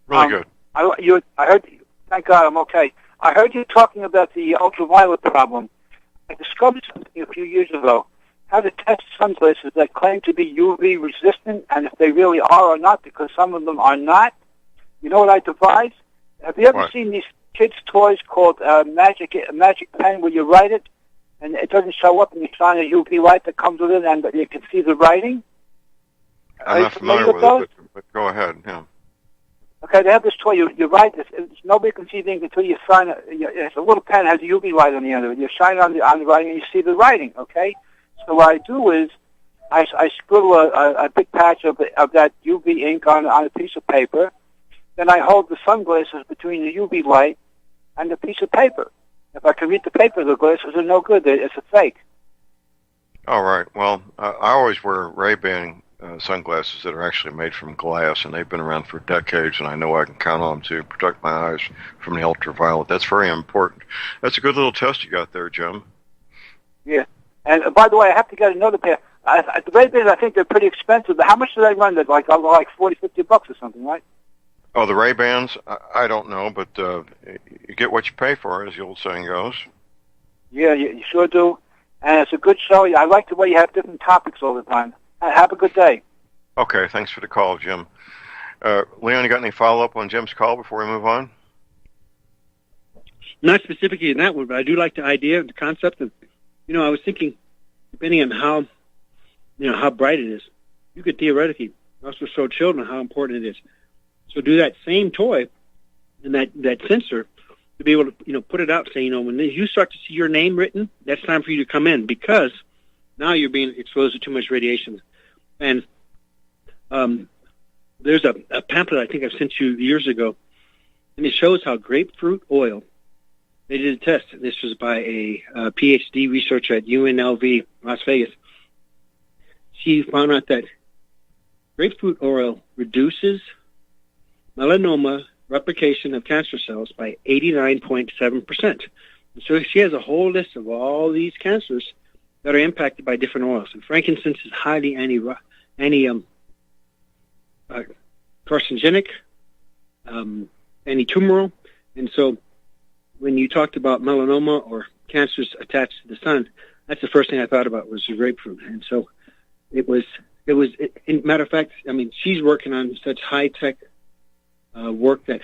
Really good. I heard. Thank God, I'm okay. I heard you talking about the ultraviolet problem. I discovered something a few years ago. How to test sunglasses that claim to be UV resistant, and if they really are or not, because some of them are not. You know what I devised? Have you ever seen these kids' toys called Magic Pen, where you write it, and it doesn't show up, and you shine a UV light that comes with it, and you can see the writing? I'm not familiar with it, but go ahead. Yeah. Okay, they have this toy. You write this. Nobody can see things until you sign it. It's a little pen that has a UV light on the end of it. You shine it on the writing, and you see the writing. Okay. So what I do is I scribble a big patch of that UV ink on a piece of paper. Then I hold the sunglasses between the UV light and the piece of paper. If I can read the paper, the glasses are no good. It's a fake. All right. Well, I always wear Ray-Ban sunglasses that are actually made from glass, and they've been around for decades, and I know I can count on them to protect my eyes from the ultraviolet. That's very important. That's a good little test you got there, Jim. Yeah. And by the way, I have to get another pair. The Ray-Bans, I think they're pretty expensive, but how much do they run? They're like $40, $50 or something, right? Oh, the Ray-Bans? I don't know, but you get what you pay for, as the old saying goes. Yeah, you sure do. And it's a good show. I like the way you have different topics all the time. Have a good day. Okay, thanks for the call, Jim. Leon, you got any follow-up on Jim's call before we move on? Not specifically in that one, but I do like the idea, the concept of, I was thinking, depending on how bright it is, you could theoretically also show children how important it is. So do that same toy and that sensor to be able to, put it out, say, when you start to see your name written, that's time for you to come in, because now you're being exposed to too much radiation. And there's a pamphlet I think I've sent you years ago, and it shows how grapefruit oil, they did a test. This was by a PhD researcher at UNLV, Las Vegas. She found out that grapefruit oil reduces melanoma replication of cancer cells by 89.7%. So she has a whole list of all these cancers that are impacted by different oils. And frankincense is highly carcinogenic, anti-tumoral. And so when you talked about melanoma or cancers attached to the sun, that's the first thing I thought about was the grapefruit. And so matter of fact, I mean, she's working on such high-tech work that,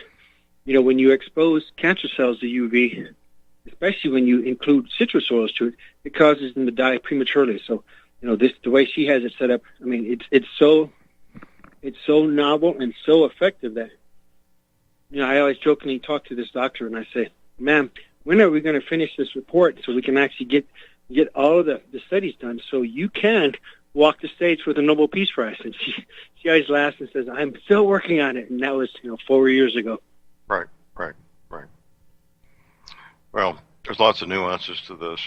when you expose cancer cells to UV, especially when you include citrus oils to it, it causes them to die prematurely. So, the way she has it set up, I mean, it's so novel and so effective that, I always jokingly talk to this doctor and I say, ma'am, when are we going to finish this report so we can actually get all of the studies done so you can walk the stage for the Nobel Peace Prize? And she always laughs and says, I'm still working on it. And that was, 4 years ago. Right. Well, there's lots of nuances to this,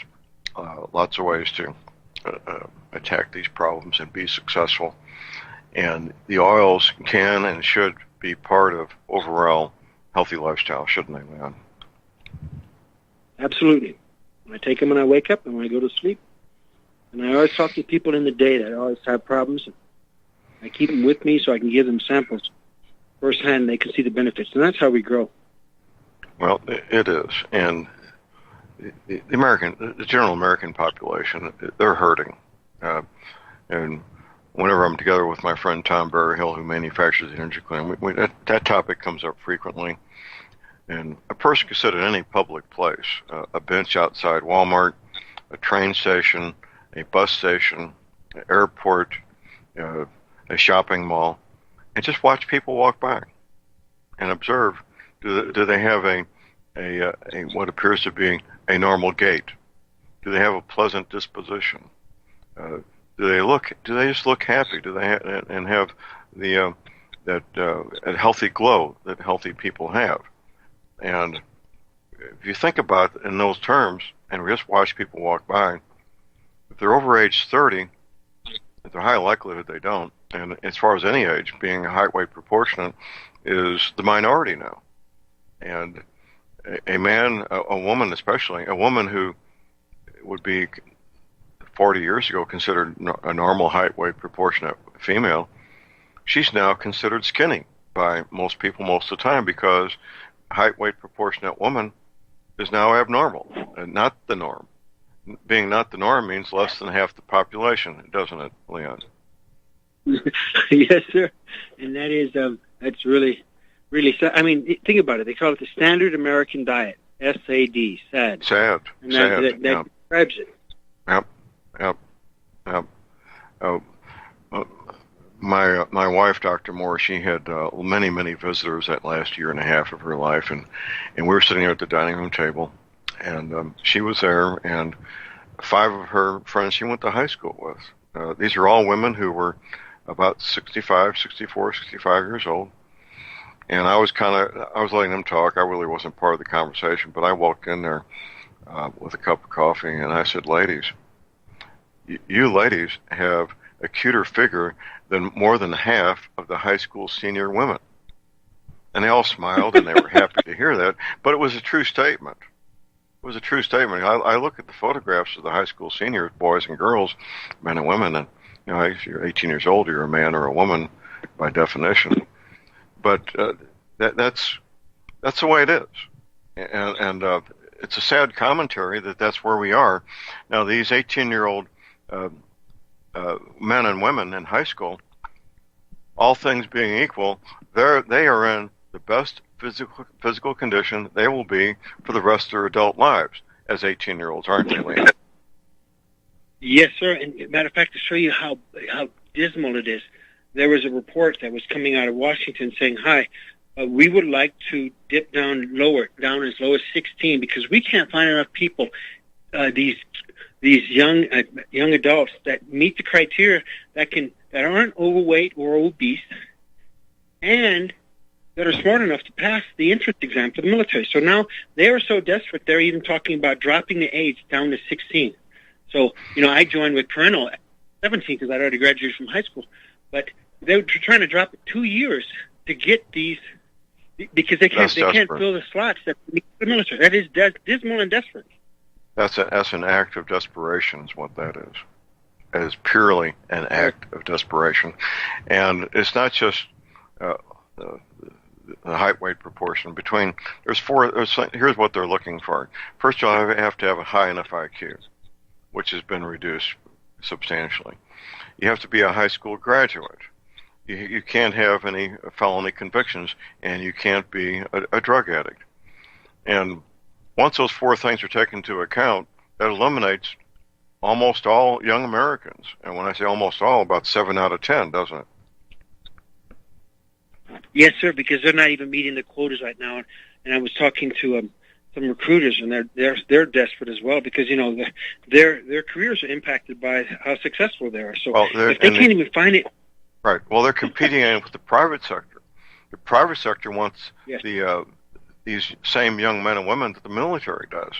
lots of ways to attack these problems and be successful. And the oils can and should be part of overall healthy lifestyle, shouldn't they, Leon? Absolutely. I take them when I wake up and when I go to sleep. And I always talk to people in the day that always have problems. I keep them with me so I can give them samples firsthand and they can see the benefits. And that's how we grow. Well, it is. And the general American population, they're hurting. And whenever I'm together with my friend Tom Berryhill, who manufactures the energy clean, that topic comes up frequently. And a person could sit at any public place, a bench outside Walmart, a train station, a bus station, an airport, a shopping mall, and just watch people walk by and observe. Do they have a what appears to be a normal gait? Do they have a pleasant disposition? Do they just look happy? Do they have a healthy glow that healthy people have? And if you think about it in those terms, and we just watch people walk by, if they're over age 30, there's a high likelihood they don't. And as far as any age, being height weight proportionate is the minority now. And a man, a woman especially, a woman who would be 40 years ago considered a normal height weight proportionate female, she's now considered skinny by most people most of the time because height weight proportionate woman is now abnormal and not the norm. Being not the norm means less than half the population, doesn't it, Leon? Yes, sir. And that is that's really sad. I mean, think about it. They call it the standard American diet, SAD, SAD. Sad. And that describes it. Yep. My wife, Dr. Moore, she had many visitors that last year and a half of her life, and we were sitting there at the dining room table, and she was there, and 5 of her friends she went to high school with. These are all women who were about 65 years old, and I was letting them talk. I really wasn't part of the conversation, but I walked in there with a cup of coffee, and I said, ladies, you ladies have a cuter figure than more than half of the high school senior women. And they all smiled, and they were happy to hear that. But it was a true statement. It was a true statement. I look at the photographs of the high school seniors, boys and girls, men and women, and if you're 18 years old, you're a man or a woman by definition. But that's the way it is. And it's a sad commentary that that's where we are. Now, these 18-year-old men and women in high school, all things being equal, they are in the best physical condition they will be for the rest of their adult lives as 18-year-olds, aren't they, Leon? Yes, sir. And matter of fact, to show you how dismal it is, there was a report that was coming out of Washington saying, hi, we would like to dip down as low as 16 because we can't find enough people, these young adults that meet the criteria that aren't overweight or obese and that are smart enough to pass the entrance exam for the military. So now they are so desperate they're even talking about dropping the age down to 16. So, I joined with parental at 17 because I'd already graduated from high school, but they were trying to drop it 2 years to get these because they can't fill the slots that meet the military. That is dismal and desperate. That's an act of desperation is what that is. It is purely an act of desperation. And it's not just the height-weight proportion between, here's what they're looking for. First, you'll have to have a high enough IQ, which has been reduced substantially. You have to be a high school graduate. You can't have any felony convictions, and you can't be a drug addict. And once those four things are taken into account, that eliminates almost all young Americans. And when I say almost all, about 7 out of 10, doesn't it? Yes, sir, because they're not even meeting the quotas right now. And I was talking to some recruiters, and they're desperate as well because their careers are impacted by how successful they are. So if they can't even find it, right? Well, they're competing with the private sector. The private sector wants these same young men and women that the military does.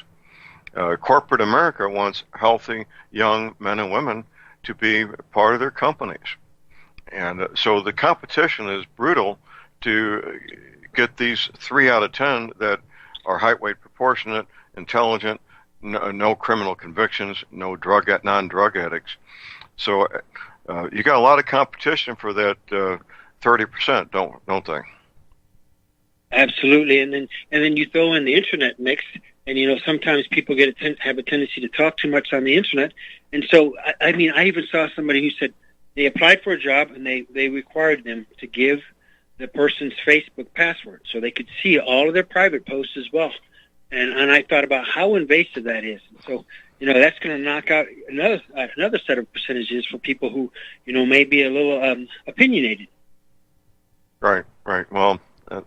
Corporate America wants healthy young men and women to be part of their companies. And so the competition is brutal to get these 3 out of 10 that are height, weight, proportionate, intelligent, no criminal convictions, non-drug addicts. So you got a lot of competition for that 30%, don't they? Absolutely, and then you throw in the internet mix, and sometimes people have a tendency to talk too much on the internet, and so I even saw somebody who said they applied for a job and they required them to give the person's Facebook password so they could see all of their private posts as well, and I thought about how invasive that is. So that's going to knock out another set of percentages for people who may be a little opinionated. Right. Well.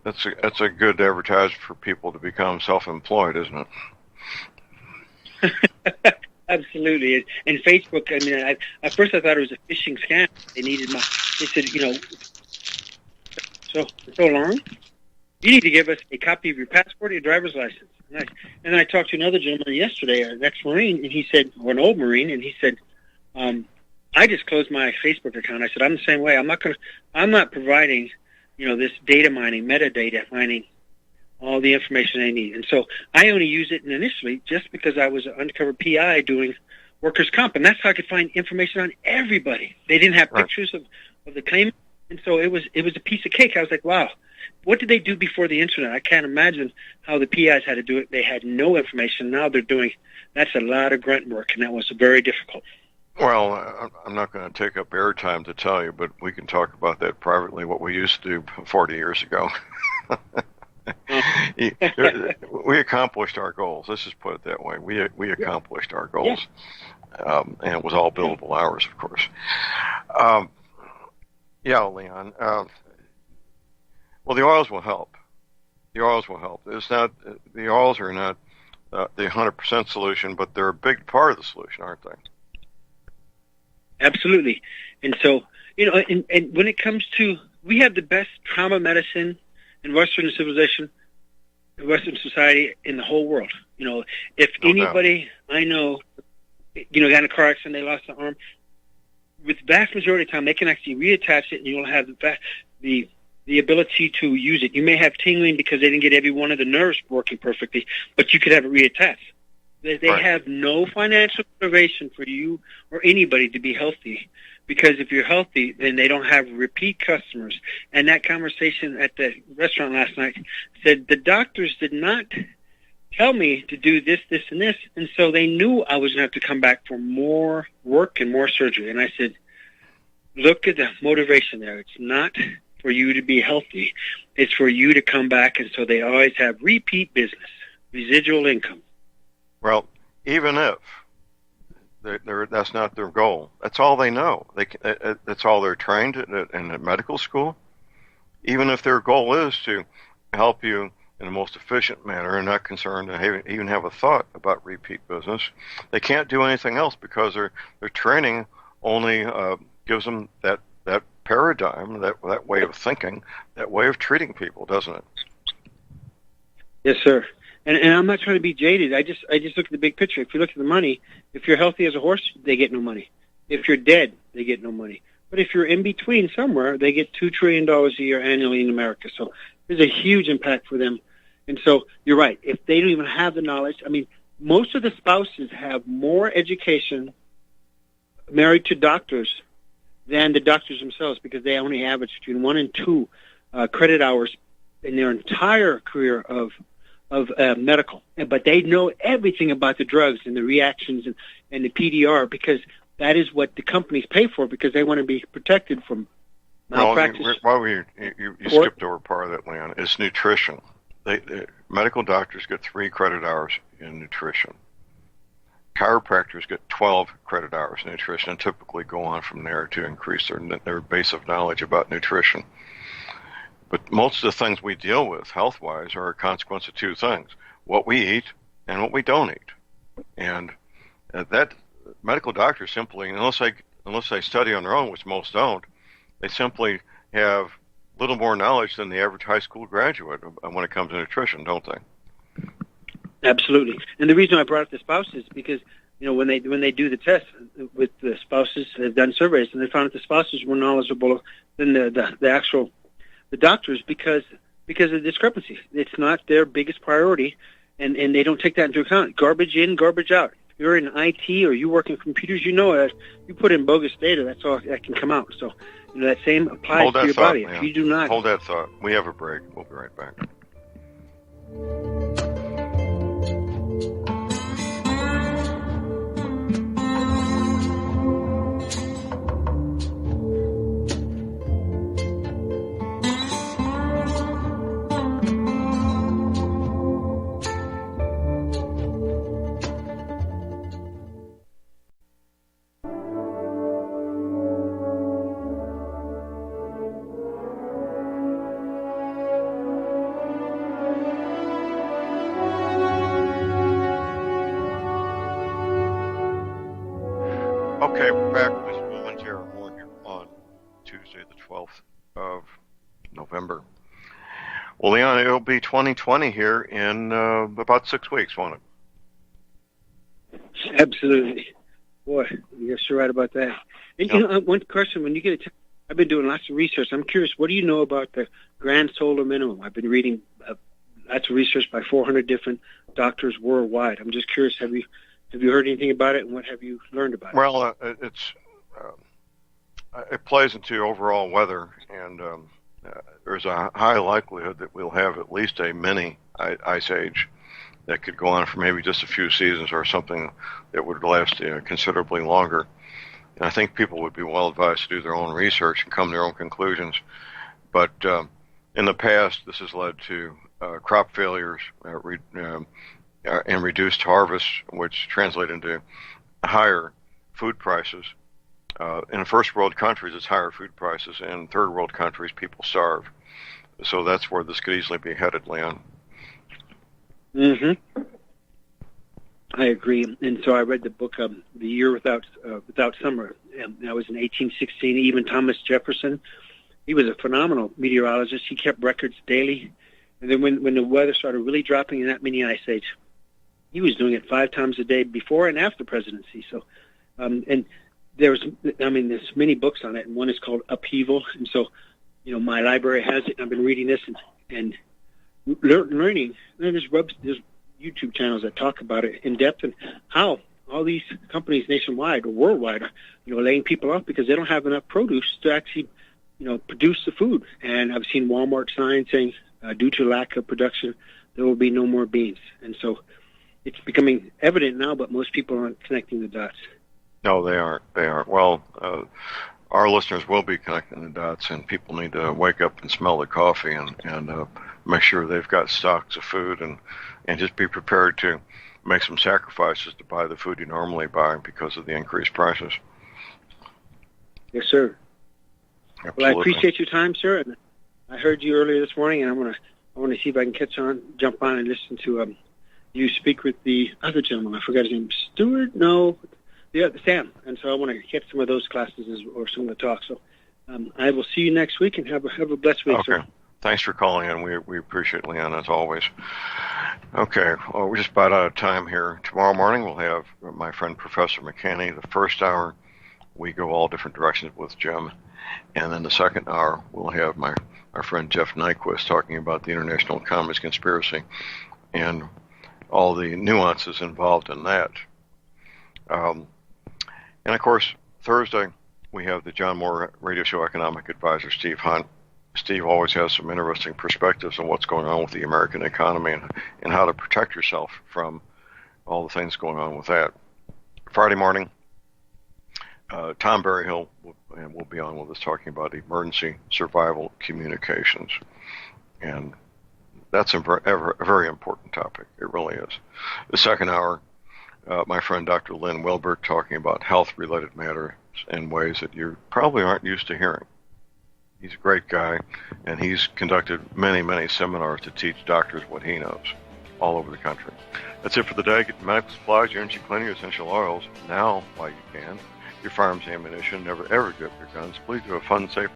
That's a good advertisement for people to become self-employed, isn't it? Absolutely. And Facebook, at first I thought it was a phishing scam. They said, so long, you need to give us a copy of your passport and your driver's license. And then I talked to another gentleman yesterday, an ex-Marine, and he said, or an old Marine, and he said, I just closed my Facebook account. I said, I'm the same way. I'm not providing this data mining, metadata mining, all the information they need. And so I only use it initially just because I was an undercover PI doing workers' comp, and that's how I could find information on everybody. They didn't have pictures of the claimant, and so it was a piece of cake. I was like, wow, what did they do before the internet? I can't imagine how the PIs had to do it. They had no information. Now they're doing, that's a lot of grunt work, and that was very difficult. Well, I'm not going to take up airtime to tell you, but we can talk about that privately, what we used to do 40 years ago. We accomplished our goals. Let's just put it that way. We accomplished our goals, and it was all billable hours, of course. Leon. Well, the oils will help. It's not the oils are not the 100% solution, but they're a big part of the solution, aren't they? Absolutely. And so, and when it comes to, we have the best trauma medicine in Western civilization, Western society in the whole world. If anybody I know, got in a car accident, they lost an arm, with the vast majority of the time, they can actually reattach it, and you'll have the ability to use it. You may have tingling because they didn't get every one of the nerves working perfectly, but you could have it reattached. They have no financial motivation for you or anybody to be healthy, because if you're healthy, then they don't have repeat customers. And that conversation at the restaurant last night said the doctors did not tell me to do this, this, and this, and so they knew I was going to have to come back for more work and more surgery. And I said, look at the motivation there. It's not for you to be healthy. It's for you to come back, and so they always have repeat business, residual income. Well, even if that's not their goal, that's all they know. That's all they're trained in medical school. Even if their goal is to help you in the most efficient manner and not concerned to even have a thought about repeat business, they can't do anything else because their training only gives them that paradigm, that way of thinking, that way of treating people, doesn't it? Yes, sir. And I'm not trying to be jaded. I just look at the big picture. If you look at the money, if you're healthy as a horse, they get no money. If you're dead, they get no money. But if you're in between somewhere, they get $2 trillion a year annually in America. So there's a huge impact for them. And so you're right. If they don't even have the knowledge, most of the spouses have more education married to doctors than the doctors themselves, because they only average between 1 and 2 credit hours in their entire career of medical, but they know everything about the drugs and the reactions and the PDR, because that is what the companies pay for, because they want to be protected from malpractice. You skipped over part of that, Leon. It's nutrition. Medical doctors get 3 credit hours in nutrition. Chiropractors get 12 credit hours in nutrition and typically go on from there to increase their base of knowledge about nutrition. But most of the things we deal with health-wise are a consequence of 2 things: what we eat and what we don't eat. And that medical doctors simply, unless they study on their own, which most don't, they simply have little more knowledge than the average high school graduate when it comes to nutrition, don't they? Absolutely. And the reason I brought up the spouses is because, when they do the test with the spouses, they've done surveys and they found that the spouses were knowledgeable than the doctors because of the discrepancy. It's not their biggest priority, and they don't take that into account. Garbage in, garbage out. If you're in IT or you work in computers, that you put in bogus data, that's all that can come out. So, that same applies to your body. Man. If you do not... Hold that thought. We have a break. We'll be right back. Okay, we're back with this momentary more here on Tuesday, the 12th of November. Well, Leon, it'll be 2020 here in about 6 weeks, won't it? Absolutely. Boy, you're sure right about that. And, one question, when you get I've been doing lots of research. I'm curious, what do you know about the grand solar minimum? I've been reading lots of research by 400 different doctors worldwide. I'm just curious, have you heard anything about it, and what have you learned about it? Well, it plays into overall weather, and there's a high likelihood that we'll have at least a mini ice age that could go on for maybe just a few seasons or something that would last considerably longer. And I think people would be well advised to do their own research and come to their own conclusions. But in the past, this has led to crop failures, and reduced harvests, which translate into higher food prices. In first world countries, it's higher food prices. In third world countries, people starve. So that's where this could easily be headed, Leon. Mm-hmm. I agree. And so I read the book, The Year Without Summer. That was in 1816. Even Thomas Jefferson, he was a phenomenal meteorologist. He kept records daily. And then when the weather started really dropping in that mini ice age, he was doing it 5 times a day before and after presidency. So, and there's many books on it, and one is called Upheaval. And so, my library has it, and I've been reading this and learning. There's YouTube channels that talk about it in depth, and how all these companies nationwide or worldwide are, laying people off because they don't have enough produce to actually, produce the food. And I've seen Walmart signs saying, due to lack of production, there will be no more beans. And so it's becoming evident now, but most people aren't connecting the dots. No, they aren't. Well, our listeners will be connecting the dots, and people need to wake up and smell the coffee and make sure they've got stocks of food and just be prepared to make some sacrifices to buy the food you normally buy because of the increased prices. Yes, sir. Absolutely. Well, I appreciate your time, sir. And I heard you earlier this morning, and I want to see if I can jump on and listen to you speak with the other gentleman. I forgot his name. Stuart? No. Sam. And so I want to get some of those classes or some of the talks. So I will see you next week, and have a blessed week. Okay. Sir. Thanks for calling in. We appreciate it, Leon, as always. Okay. Well, we're just about out of time here. Tomorrow morning we'll have my friend Professor McKinney. The first hour we go all different directions with Jim. And then the second hour we'll have our friend Jeff Nyquist talking about the International Communist Conspiracy and all the nuances involved in that. And of course, Thursday, we have the John Moore Radio Show economic advisor, Steve Hunt, Steve always has some interesting perspectives on what's going on with the American economy and how to protect yourself from all the things going on with that. Friday morning, Tom Berryhill will be on with us talking about emergency survival communications. And that's a very important topic. It really is. The second hour, my friend Dr. Lynn Wilbert talking about health-related matters in ways that you probably aren't used to hearing. He's a great guy, and he's conducted many, many seminars to teach doctors what he knows all over the country. That's it for the day. Get your medical supplies, your energy cleaning, your essential oils now while you can. Your firearms ammunition. Never, ever give up your guns. Please do have fun, safe